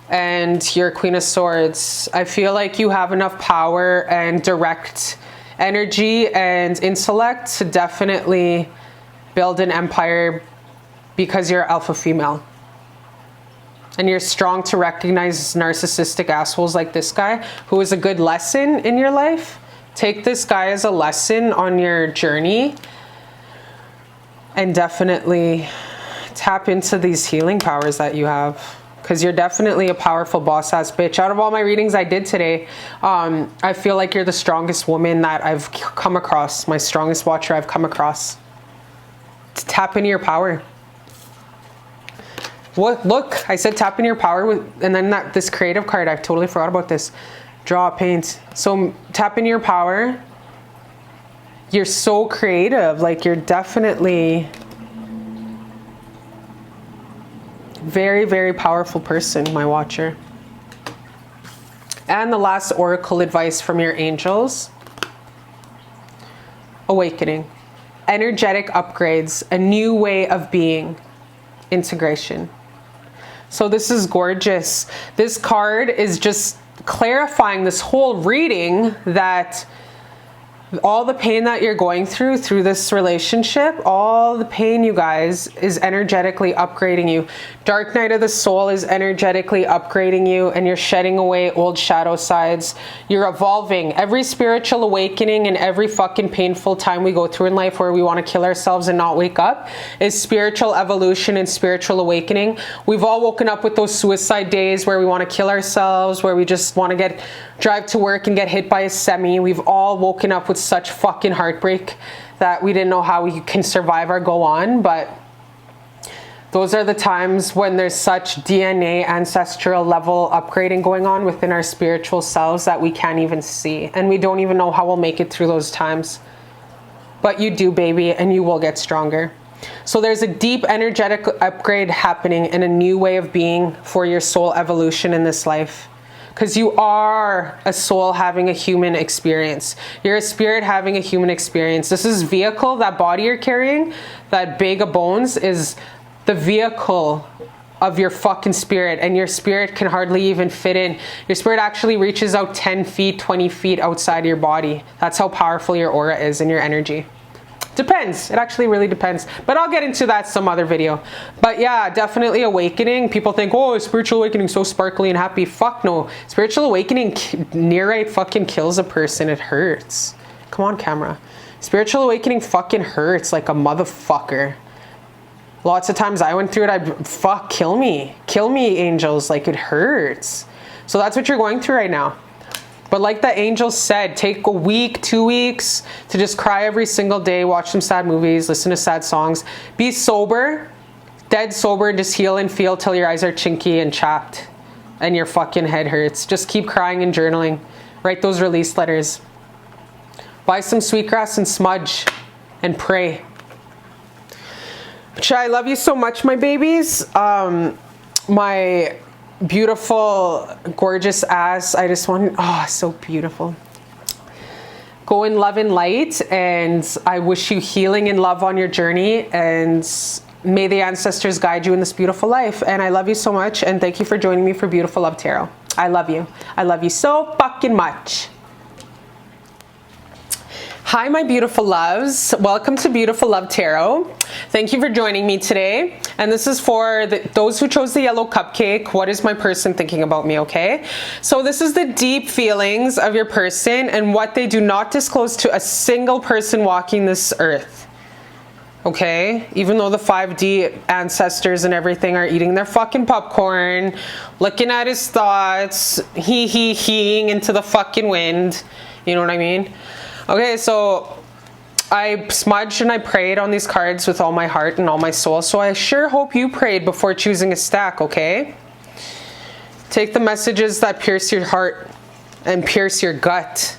and your Queen of Swords. I feel like you have enough power and direct energy and intellect to definitely build an empire because you're alpha female. And you're strong to recognize narcissistic assholes like this guy, who is a good lesson in your life. Take this guy as a lesson on your journey and definitely tap into these healing powers that you have. Because you're definitely a powerful boss-ass bitch. Out of all my readings I did today, I feel like you're the strongest woman that I've come across. My strongest watcher I've come across. To tap into your power. What? Look, I said tap into your power. And then this creative card, I totally forgot about this. Draw, paint. So tap into your power. You're so creative. Like, you're definitely very, very powerful person, my watcher. And the last oracle advice from your angels. Awakening. Energetic upgrades. A new way of being. Integration. So this is gorgeous. This card is just clarifying this whole reading that all the pain that you're going through this relationship, all the pain, you guys, is energetically upgrading you. Dark night of the soul is energetically upgrading you, and you're shedding away old shadow sides. You're evolving. Every spiritual awakening and every fucking painful time we go through in life where we want to kill ourselves and not wake up is spiritual evolution and spiritual awakening. We've all woken up with those suicide days where we want to kill ourselves, where we just want to drive to work and get hit by a semi. We've all woken up with such fucking heartbreak that we didn't know how we can survive or go on. But those are the times when there's such DNA ancestral level upgrading going on within our spiritual selves that we can't even see. And we don't even know how we'll make it through those times. But you do, baby, and you will get stronger. So there's a deep energetic upgrade happening and a new way of being for your soul evolution in this life. Because you are a soul having a human experience. You're a spirit having a human experience. This is vehicle, that body you're carrying, that bag of bones is the vehicle of your fucking spirit, and your spirit can hardly even fit in. Your spirit actually reaches out 10 feet, 20 feet outside your body. That's how powerful your aura is and your energy. Depends. It actually really depends. But I'll get into that some other video. But yeah, definitely awakening. People think, oh, spiritual awakening so sparkly and happy. Fuck no. Spiritual awakening near right fucking kills a person. It hurts. Come on, camera. Spiritual awakening fucking hurts like a motherfucker. Lots of times I went through it, kill me. Kill me, angels. Like, it hurts. So that's what you're going through right now. But like the angel said, take a week, 2 weeks to just cry every single day, watch some sad movies, listen to sad songs. Be sober, dead sober, and just heal and feel till your eyes are chinky and chapped and your fucking head hurts. Just keep crying and journaling. Write those release letters. Buy some sweetgrass and smudge and pray. I love you so much, my babies. My beautiful, gorgeous ass. I just want, oh, so beautiful. Go in love and light, and I wish you healing and love on your journey, and may the ancestors guide you in this beautiful life. And I love you so much, and thank you for joining me for Beautiful Love Tarot. I love you. I love you so fucking much. Hi, my beautiful loves. Welcome to Beautiful Love Tarot. Thank you for joining me today. And this is for those who chose the yellow cupcake. What is my person thinking about me, okay? So this is the deep feelings of your person and what they do not disclose to a single person walking this earth. Okay, even though the 5D ancestors and everything are eating their fucking popcorn, looking at his thoughts, heeing into the fucking wind. You know what I mean? Okay, so I smudged and I prayed on these cards with all my heart and all my soul. So I sure hope you prayed before choosing a stack, okay? Take the messages that pierce your heart and pierce your gut,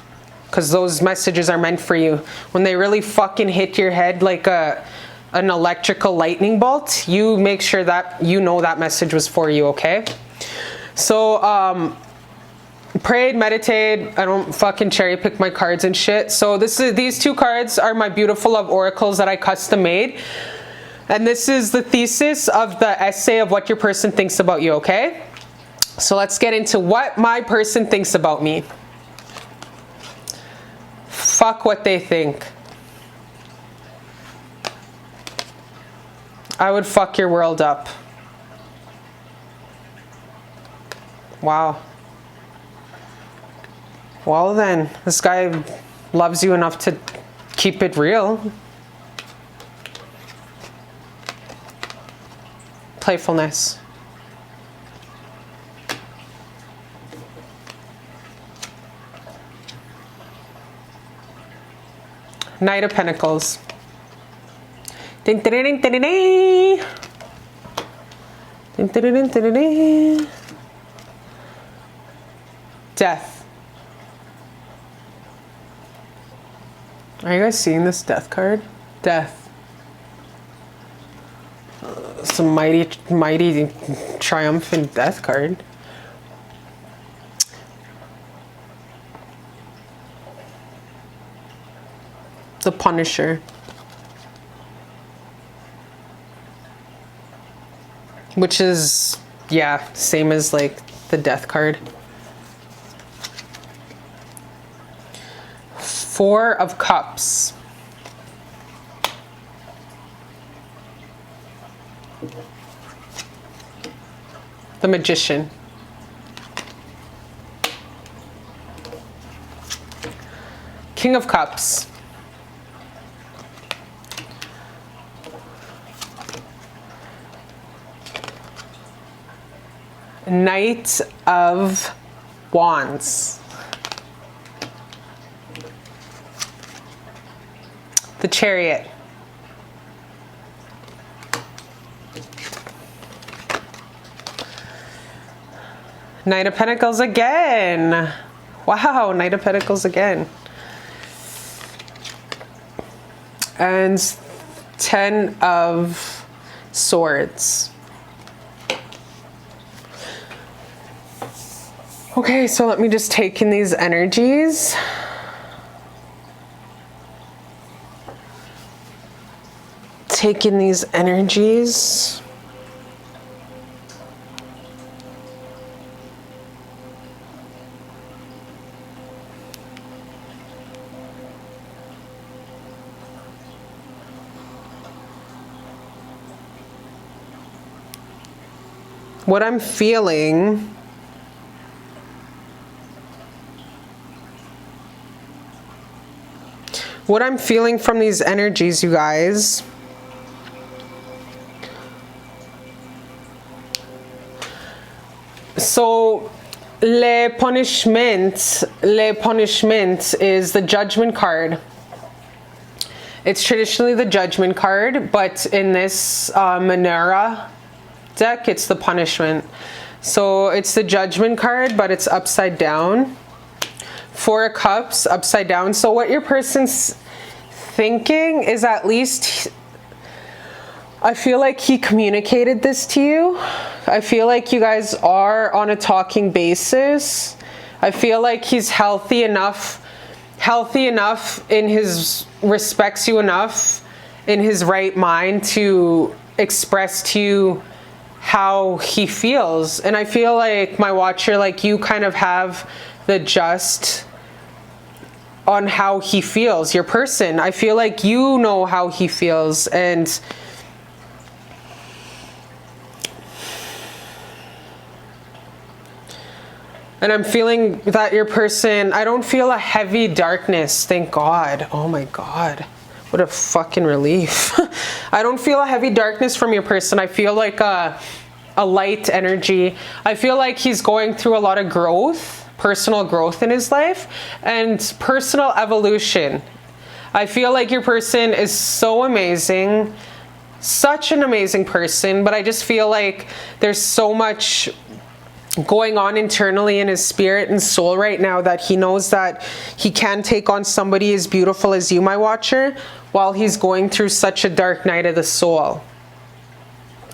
because those messages are meant for you. When they really fucking hit your head like an electrical lightning bolt, you make sure that you know that message was for you, okay? So, prayed, meditated. I don't fucking cherry pick my cards and shit. So these two cards are my Beautiful Love oracles that I custom made. And this is the thesis of the essay of what your person thinks about you, okay? So let's get into what my person thinks about me. Fuck what they think. I would fuck your world up. Wow. Well then, this guy loves you enough to keep it real. Playfulness. Knight of Pentacles. Ding, ding, ding, ding, ding. Ding, ding, ding, ding, ding. Death. Are you guys seeing this death card? Death. Some mighty triumphant death card. The Punisher. Which is, yeah, same as like the death card. Four of Cups. The Magician. King of Cups. Knight of Wands. The Chariot. Knight of Pentacles again. Wow, Knight of Pentacles again. And 10 of Swords. Okay, so let me just take in these energies. Take in these energies. What I'm feeling from these energies, you guys, so le punishment is the Judgment card. It's traditionally the Judgment card, but in this Manera deck, it's the Punishment. So it's the Judgment card, but it's upside down. Four of Cups upside down. So what your person's thinking is, at least I feel like he communicated this to you. I feel like you guys are on a talking basis. I feel like he's healthy enough in his, respects you enough in his right mind to express to you how he feels. And I feel like, my watcher, like you kind of have the just on how he feels, your person. I feel like you know how he feels, and I'm feeling that your person, I don't feel a heavy darkness, thank God. Oh my God. What a fucking relief. I don't feel a heavy darkness from your person. I feel like a light energy. I feel like he's going through a lot of growth, personal growth in his life, and personal evolution. I feel like your person is so amazing, such an amazing person, but I just feel like there's so much going on internally in his spirit and soul right now that he knows that he can take on somebody as beautiful as you, my watcher, while he's going through such a dark night of the soul.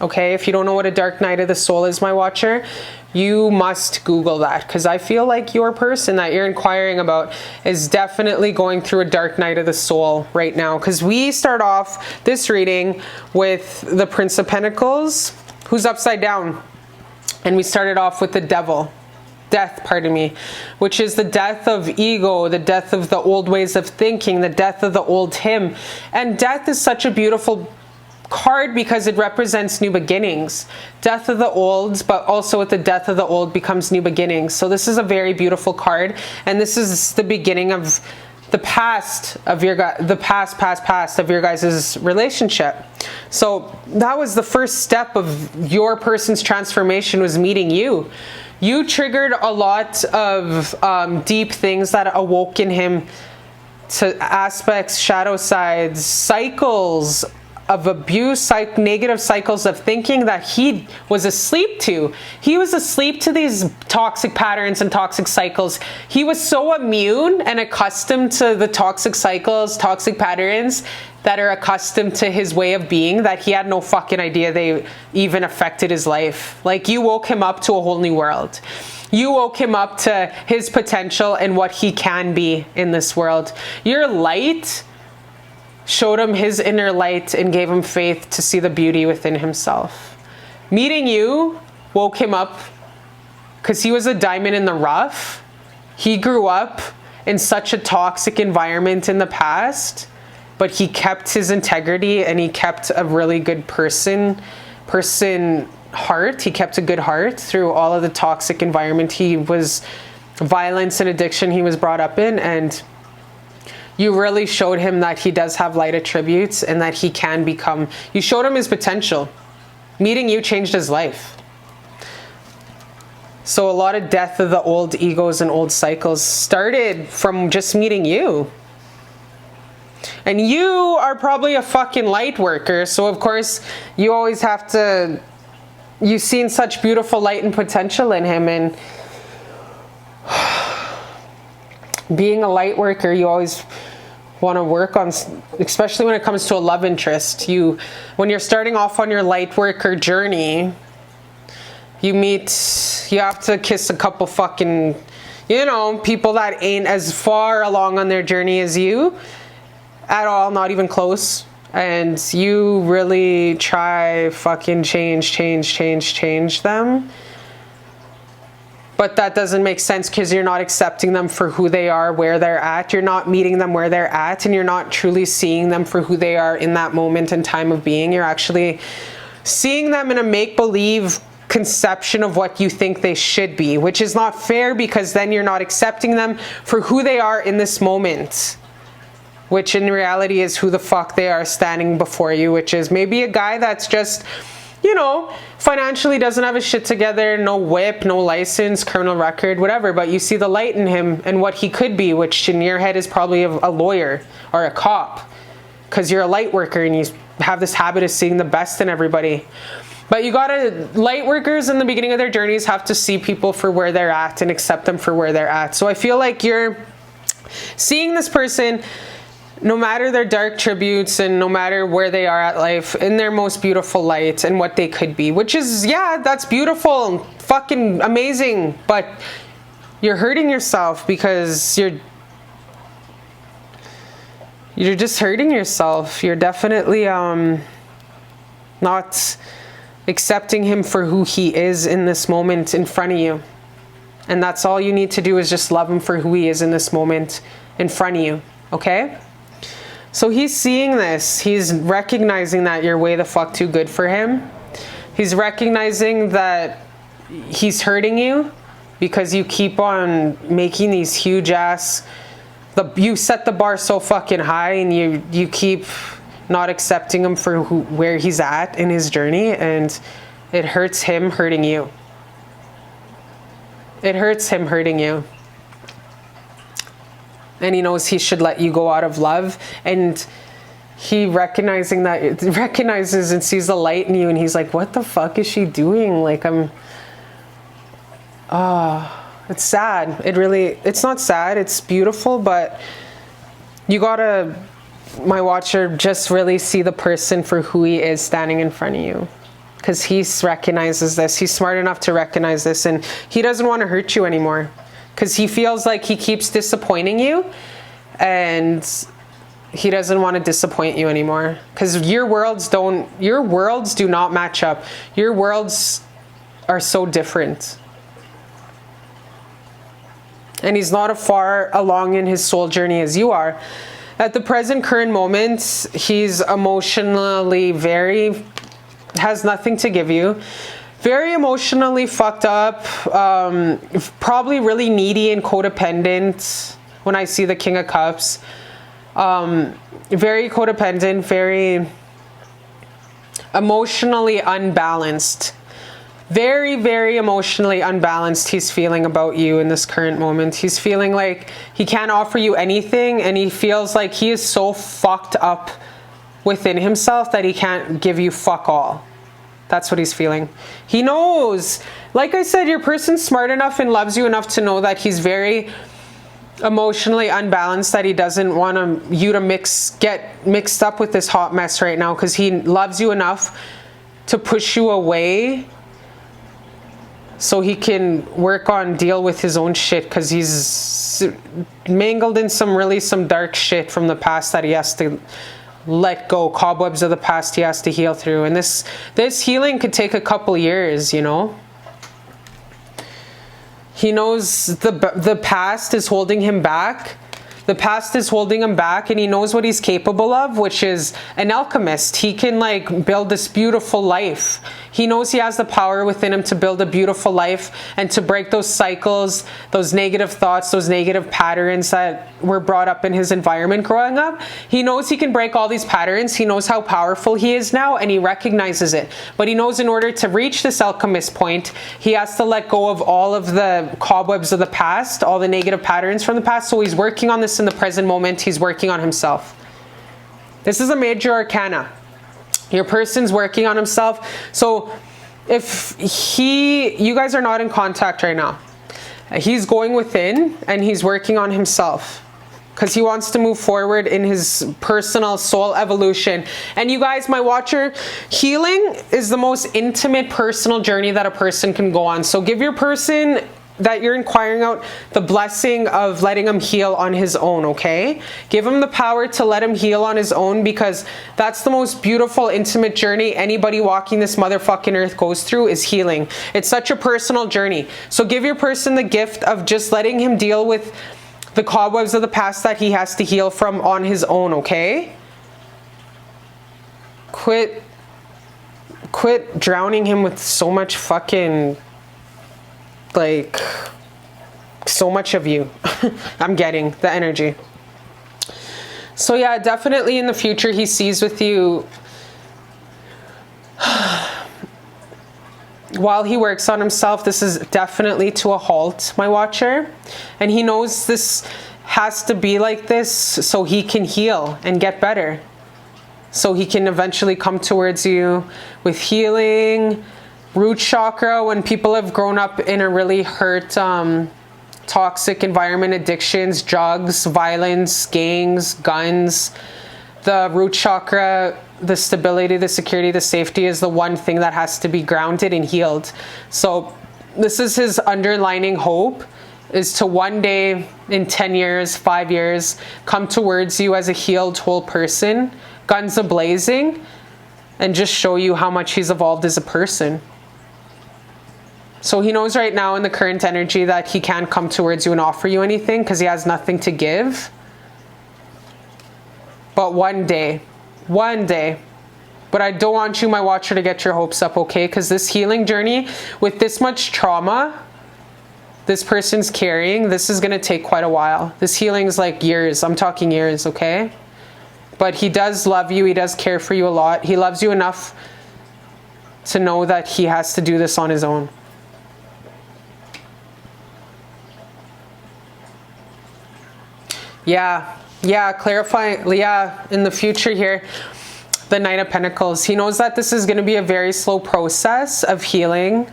Okay, if you don't know what a dark night of the soul is, my watcher, you must Google that, because I feel like your person that you're inquiring about is definitely going through a dark night of the soul right now. Because we start off this reading with the Prince of Pentacles, who's upside down. And we started off with the devil. Death, pardon me, which is the death of ego, the death of the old ways of thinking, the death of the old him. And death is such a beautiful card because it represents new beginnings. Death of the old, but also with the death of the old becomes new beginnings. So this is a very beautiful card, and this is the beginning of the past of your past of your guys' relationship. So that was the first step of your person's transformation, was meeting you. You triggered a lot of deep things that awoke in him, to aspects, shadow sides, cycles of abuse, negative cycles of thinking that he was asleep to. He was asleep to these toxic patterns and toxic cycles. He was so immune and accustomed to the toxic cycles, toxic patterns that are accustomed to his way of being, that he had no fucking idea they even affected his life. Like, you woke him up to a whole new world. You woke him up to his potential and what he can be in this world. Your light showed him his inner light and gave him faith to see the beauty within himself. Meeting you woke him up because he was a diamond in the rough. He grew up in such a toxic environment in the past, but he kept his integrity and he kept a really good person heart. He kept a good heart through all of the toxic environment. He was violence and addiction he was brought up in, and you really showed him that he does have light attributes and that he can become, you showed him his potential. Meeting you changed his life. So a lot of death of the old egos and old cycles started from just meeting you. And you are probably a fucking light worker. So of course you always have to, you've seen such beautiful light and potential in him. And being a light worker, you always want to work on, especially when it comes to a love interest. When you're starting off on your light worker journey, you have to kiss a couple fucking, people that ain't as far along on their journey as you at all, not even close. And you really try fucking change them. But that doesn't make sense because you're not accepting them for who they are, where they're at. You're not meeting them where they're at, and you're not truly seeing them for who they are in that moment and time of being. You're actually seeing them in a make-believe conception of what you think they should be, which is not fair, because then you're not accepting them for who they are in this moment, which in reality is who the fuck they are standing before you, which is maybe a guy that's just, financially doesn't have his shit together, no whip, no license, criminal record, whatever, but you see the light in him and what he could be, which in your head is probably a lawyer or a cop, because you're a light worker and you have this habit of seeing the best in everybody. But light workers in the beginning of their journeys have to see people for where they're at and accept them for where they're at. So I feel like you're seeing this person, no matter their dark tributes and no matter where they are at life, in their most beautiful light and what they could be, which is, yeah, that's beautiful and fucking amazing, but you're hurting yourself because you're just hurting yourself. You're definitely not accepting him for who he is in this moment in front of you. And that's all you need to do, is just love him for who he is in this moment in front of you, okay? So he's seeing this. He's recognizing that you're way the fuck too good for him. He's recognizing that he's hurting you because you keep on making these huge ass you set the bar so fucking high, and you keep not accepting him for where he's at in his journey, and it hurts him hurting you. It hurts him hurting you. And he knows he should let you go out of love, and he recognizes and sees the light in you, and he's like, what the fuck is she doing? Like, it's sad. It's not sad, it's beautiful, but you gotta, my watcher, just really see the person for who he is standing in front of you. Because he recognizes this. He's smart enough to recognize this, and he doesn't want to hurt you anymore. Because he feels like he keeps disappointing you, and he doesn't want to disappoint you anymore. Because your worlds do not match up. Your worlds are so different. And he's not as far along in his soul journey as you are. At the present current moment, he's emotionally has nothing to give you. Very emotionally fucked up, probably really needy and codependent when I see the King of Cups. Very codependent, very emotionally unbalanced. Very, very emotionally unbalanced he's feeling about you in this current moment. He's feeling like he can't offer you anything, and he feels like he is so fucked up within himself that he can't give you fuck all. That's what he's feeling. He knows, like I said, your person's smart enough and loves you enough to know that he's very emotionally unbalanced, that he doesn't want you to get mixed up with this hot mess right now, because he loves you enough to push you away so he can deal with his own shit, because he's mangled in some dark shit from the past that he has to let go. Cobwebs of the past he has to heal through, and this healing could take a couple years, you know. He knows the past is holding him back. The past is holding him back, and he knows what he's capable of, which is an alchemist. He can like build this beautiful life. He knows he has the power within him to build a beautiful life and to break those cycles, those negative thoughts, those negative patterns that were brought up in his environment growing up. He knows he can break all these patterns. He knows how powerful he is now, and he recognizes it. But he knows in order to reach this alchemist point, he has to let go of all of the cobwebs of the past, all the negative patterns from the past. So he's working on this in the present moment. He's working on himself. This is a major arcana. Your person's working on himself. So if you guys are not in contact right now, he's going within and he's working on himself, because he wants to move forward in his personal soul evolution. And you guys, my watcher, healing is the most intimate personal journey that a person can go on. So give your person that you're inquiring out the blessing of letting him heal on his own, okay? Give him the power to let him heal on his own, because that's the most beautiful, intimate journey anybody walking this motherfucking earth goes through, is healing. It's such a personal journey. So give your person the gift of just letting him deal with the cobwebs of the past that he has to heal from on his own, okay? Quit drowning him with so much fucking, like, so much of you. I'm getting the energy. So yeah, definitely in the future he sees with you while he works on himself. This is definitely to a halt, my watcher, and he knows this has to be like this so he can heal and get better, so he can eventually come towards you with healing. Root chakra, when people have grown up in a really hurt, toxic environment, addictions, drugs, violence, gangs, guns, the root chakra, the stability, the security, the safety is the one thing that has to be grounded and healed. So this is his underlining hope, is to one day in 10 years, 5 years, come towards you as a healed whole person, guns a-blazing, and just show you how much he's evolved as a person. So he knows right now in the current energy that he can't come towards you and offer you anything because he has nothing to give. But one day, but I don't want you, my watcher, to get your hopes up, okay? Because this healing journey with this much trauma, this person's carrying, this is going to take quite a while. This healing is like years. I'm talking years, okay? But he does love you. He does care for you a lot. He loves you enough to know that he has to do this on his own. Yeah, clarifying, yeah, in the future here, the Knight of Pentacles. He knows that this is going to be a very slow process of healing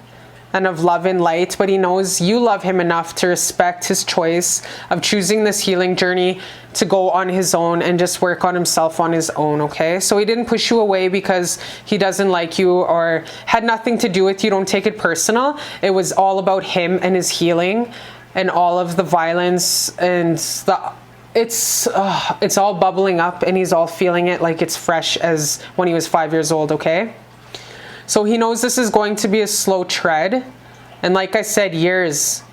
and of love and light, but he knows you love him enough to respect his choice of choosing this healing journey to go on his own and just work on himself on his own, okay? So he didn't push you away because he doesn't like you or had nothing to do with you. Don't take it personal. It was all about him and his healing and all of the violence and it's all bubbling up and he's all feeling it like it's fresh as when he was 5 years old, okay? So he knows this is going to be a slow tread. And like I said, years.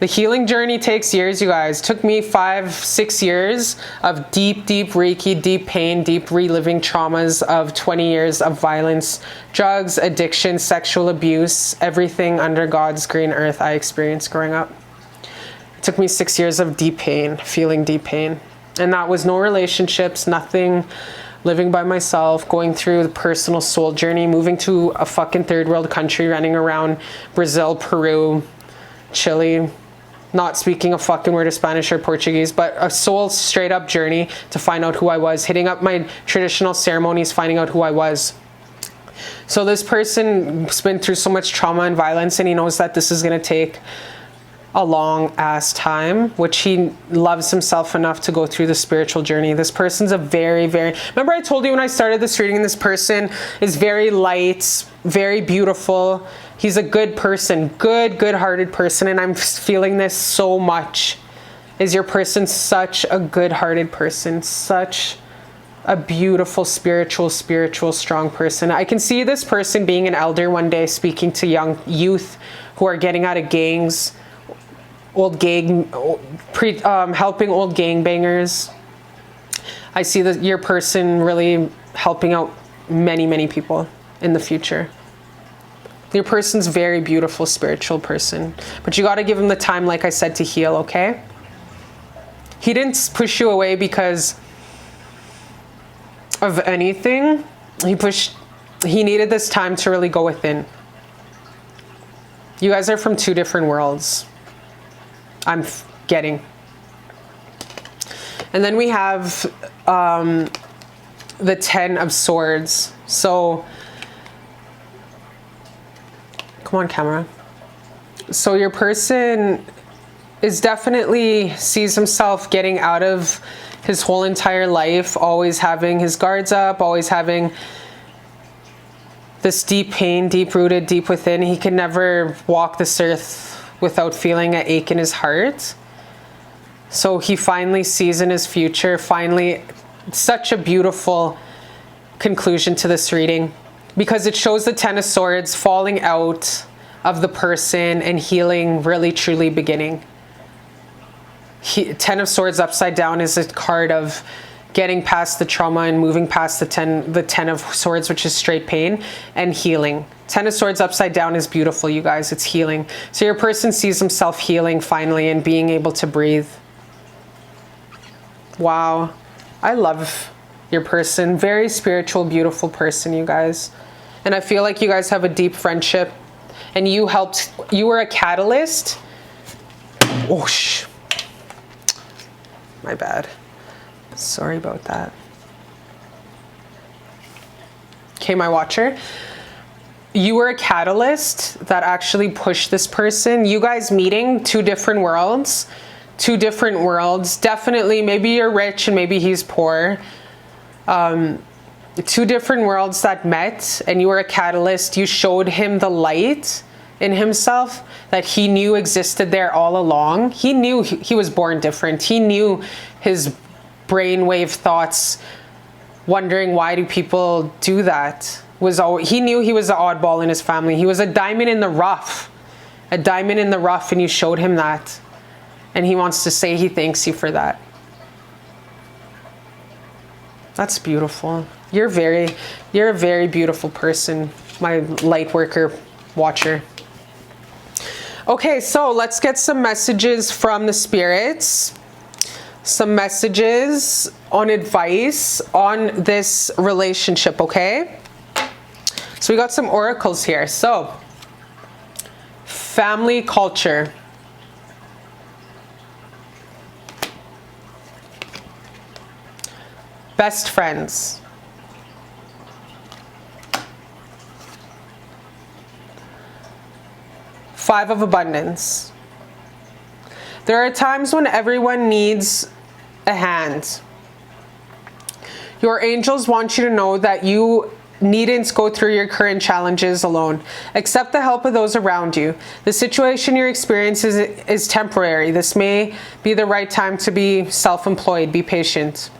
The healing journey takes years, you guys. It took me 5-6 years of deep Reiki, deep pain, deep reliving traumas of 20 years of violence, drugs, addiction, sexual abuse, everything under God's green earth I experienced growing up. It took me 6 years of deep pain, feeling deep pain. And that was no relationships, nothing, living by myself, going through the personal soul journey, moving to a fucking third world country, running around Brazil, Peru, Chile, not speaking a fucking word of Spanish or Portuguese, but a soul straight up journey to find out who I was, hitting up my traditional ceremonies, finding out who I was. So this person's been through so much trauma and violence, and he knows that this is going to take a long ass time, which he loves himself enough to go through the spiritual journey. This person's a very, remember I told you when I started this reading, this person is very light, very beautiful. He's a good person, good-hearted person. And I'm feeling this so much. Is your person such a good-hearted person, such a beautiful, spiritual, strong person. I can see this person being an elder one day, speaking to young youth who are getting out of gangs, helping old gangbangers. I see that your person really helping out many people in the future. Your person's very beautiful, spiritual person, but you got to give him the time, like I said, to heal, okay? He didn't push you away because of anything. He needed this time to really go within. You guys are from two different worlds. I'm getting. And then we have the 10 of Swords. So, come on, camera. So your person is definitely sees himself getting out of his whole entire life, always having his guards up, always having this deep pain, deep rooted, deep within. He can never walk this earth without feeling an ache in his heart. So he finally sees in his future, such a beautiful conclusion to this reading, because it shows the 10 of Swords falling out of the person and healing really truly beginning. 10 of Swords upside down is a card of getting past the trauma and moving past the 10 of Swords, which is straight pain, and healing. 10 of Swords upside down is beautiful, you guys. It's healing. So your person sees himself healing finally and being able to breathe. Wow. I love your person. Very spiritual, beautiful person, you guys. And I feel like you guys have a deep friendship, and you were a catalyst. Oh, my bad. Sorry about that. Okay, my watcher. You were a catalyst that actually pushed this person. You guys meeting two different worlds. Definitely, maybe you're rich and maybe he's poor. Two different worlds that met, and you were a catalyst. You showed him the light in himself that he knew existed there all along. He knew he was born different. He knew his brainwave thoughts, wondering why do people do that. He knew he was the oddball in his family. He was a diamond in the rough. And you showed him that. And he wants to say he thanks you for that. That's beautiful. You're a very beautiful person, my light worker watcher. Okay, so let's get some messages from the spirits. Some messages on advice on this relationship, okay? So we got some oracles here. So, family culture. Best friends. Five of abundance. There are times when everyone needs a hand. Your angels want you to know that you needn't go through your current challenges alone. Accept the help of those around you. The situation you're experiencing is temporary. This may be the right time to be self-employed. Be patient.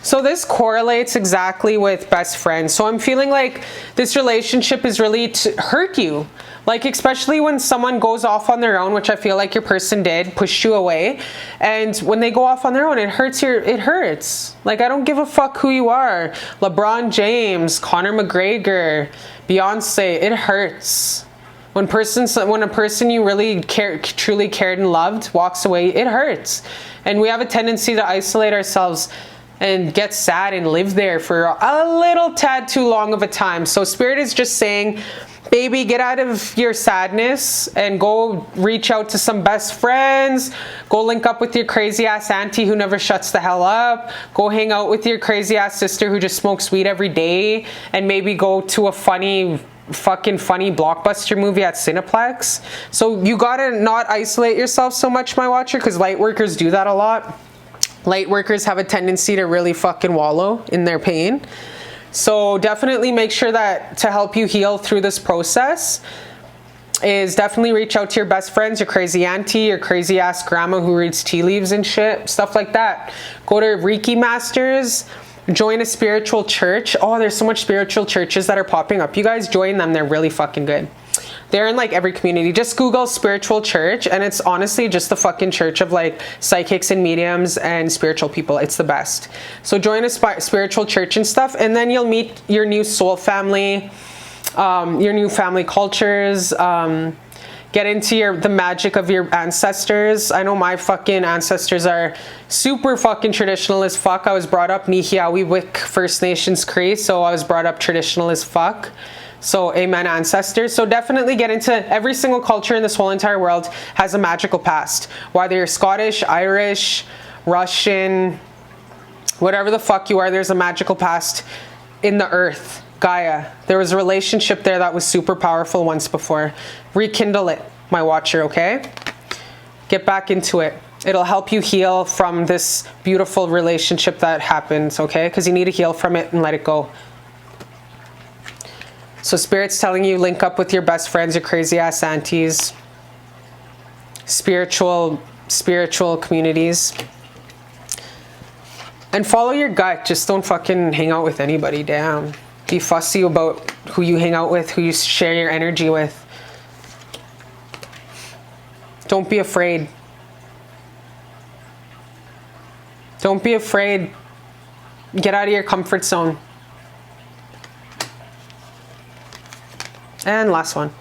So this correlates exactly with best friends. So I'm feeling like this relationship is really to hurt you. Like, especially when someone goes off on their own, which I feel like your person did, pushed you away. And when they go off on their own, it hurts. Like, I don't give a fuck who you are. LeBron James, Conor McGregor, Beyonce, it hurts. When a person you really truly cared and loved walks away, it hurts. And we have a tendency to isolate ourselves and get sad and live there for a little tad too long of a time. So Spirit is just saying, baby, get out of your sadness and go reach out to some best friends. Go link up with your crazy ass auntie who never shuts the hell up. Go hang out with your crazy ass sister who just smokes weed every day. And maybe go to a fucking funny blockbuster movie at Cineplex. So you gotta not isolate yourself so much, my watcher, because light workers do that a lot. Light workers have a tendency to really fucking wallow in their pain. So definitely make sure that to help you heal through this process is definitely reach out to your best friends, your crazy auntie, your crazy ass grandma who reads tea leaves and shit, stuff like that. Go to Reiki masters, join a spiritual church. Oh, there's so much spiritual churches that are popping up. You guys join them. They're really fucking good. They're in like every community. Just Google spiritual church and it's honestly just the fucking church of like psychics and mediums and spiritual people. It's the best. So join a spiritual church and stuff, and then you'll meet your new soul family, your new family cultures, get into the magic of your ancestors. I know my fucking ancestors are super fucking traditional as fuck. I was brought up Nihiawi First Nations Cree, so I was brought up traditional as fuck. So amen, ancestors. So definitely get into every single culture in this whole entire world has a magical past. Whether you're Scottish, Irish, Russian, whatever the fuck you are, there's a magical past in the earth, Gaia. There was a relationship there that was super powerful once before. Rekindle it, my watcher, okay? Get back into it. It'll help you heal from this beautiful relationship that happens, okay? Because you need to heal from it and let it go. So Spirit's telling you link up with your best friends, your crazy ass aunties, spiritual communities, and follow your gut. Just don't fucking hang out with anybody. Damn. Be fussy about who you hang out with, who you share your energy with. Don't be afraid. Don't be afraid. Get out of your comfort zone. And last one.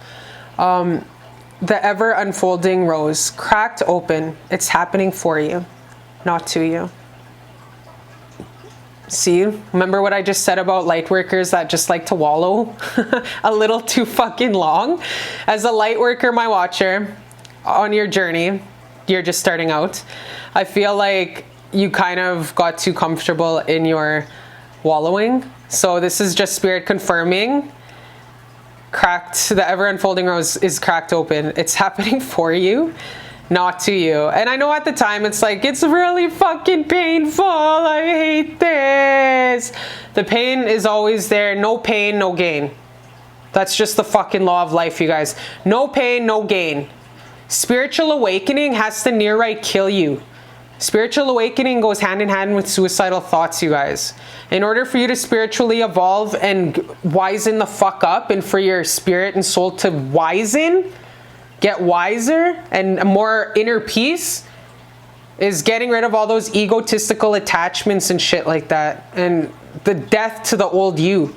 The ever unfolding rose, cracked open. It's happening for you, not to you. See, remember what I just said about light workers that just like to wallow a little too fucking long? As a light worker, my watcher, on your journey, you're just starting out. I feel like you kind of got too comfortable in your wallowing. So this is just Spirit confirming. The ever unfolding rose is cracked open. It's happening for you, not to you. And I know at the time it's like, it's really fucking painful. I hate this. The pain is always there. No pain, no gain. That's just the fucking law of life, you guys. No pain, no gain. Spiritual awakening has to near right kill you. Spiritual awakening goes hand in hand with suicidal thoughts, you guys. In order for you to spiritually evolve and wisen the fuck up, and for your spirit and soul to get wiser and more inner peace, is getting rid of all those egotistical attachments and shit like that. And the death to the old you.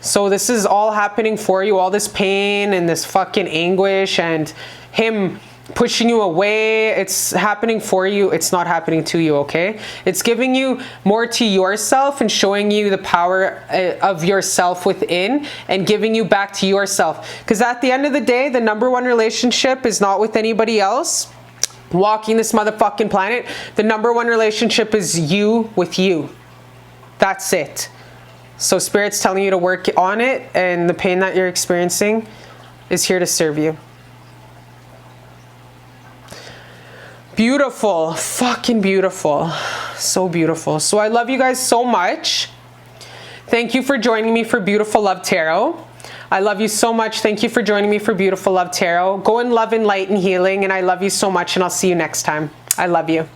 So this is all happening for you, all this pain and this fucking anguish and him pushing you away. It's happening for you. It's not happening to you, okay? It's giving you more to yourself and showing you the power of yourself within and giving you back to yourself. Because at the end of the day, the number one relationship is not with anybody else walking this motherfucking planet. The number one relationship is you with you. That's it. So Spirit's telling you to work on it, and the pain that you're experiencing is here to serve you. Beautiful, fucking beautiful. So beautiful. So I love you guys so much. Thank you for joining me for Beautiful Love Tarot. I love you so much. Thank you for joining me for Beautiful Love Tarot. Go in love and light and healing, and I love you so much, and I'll see you next time. I love you.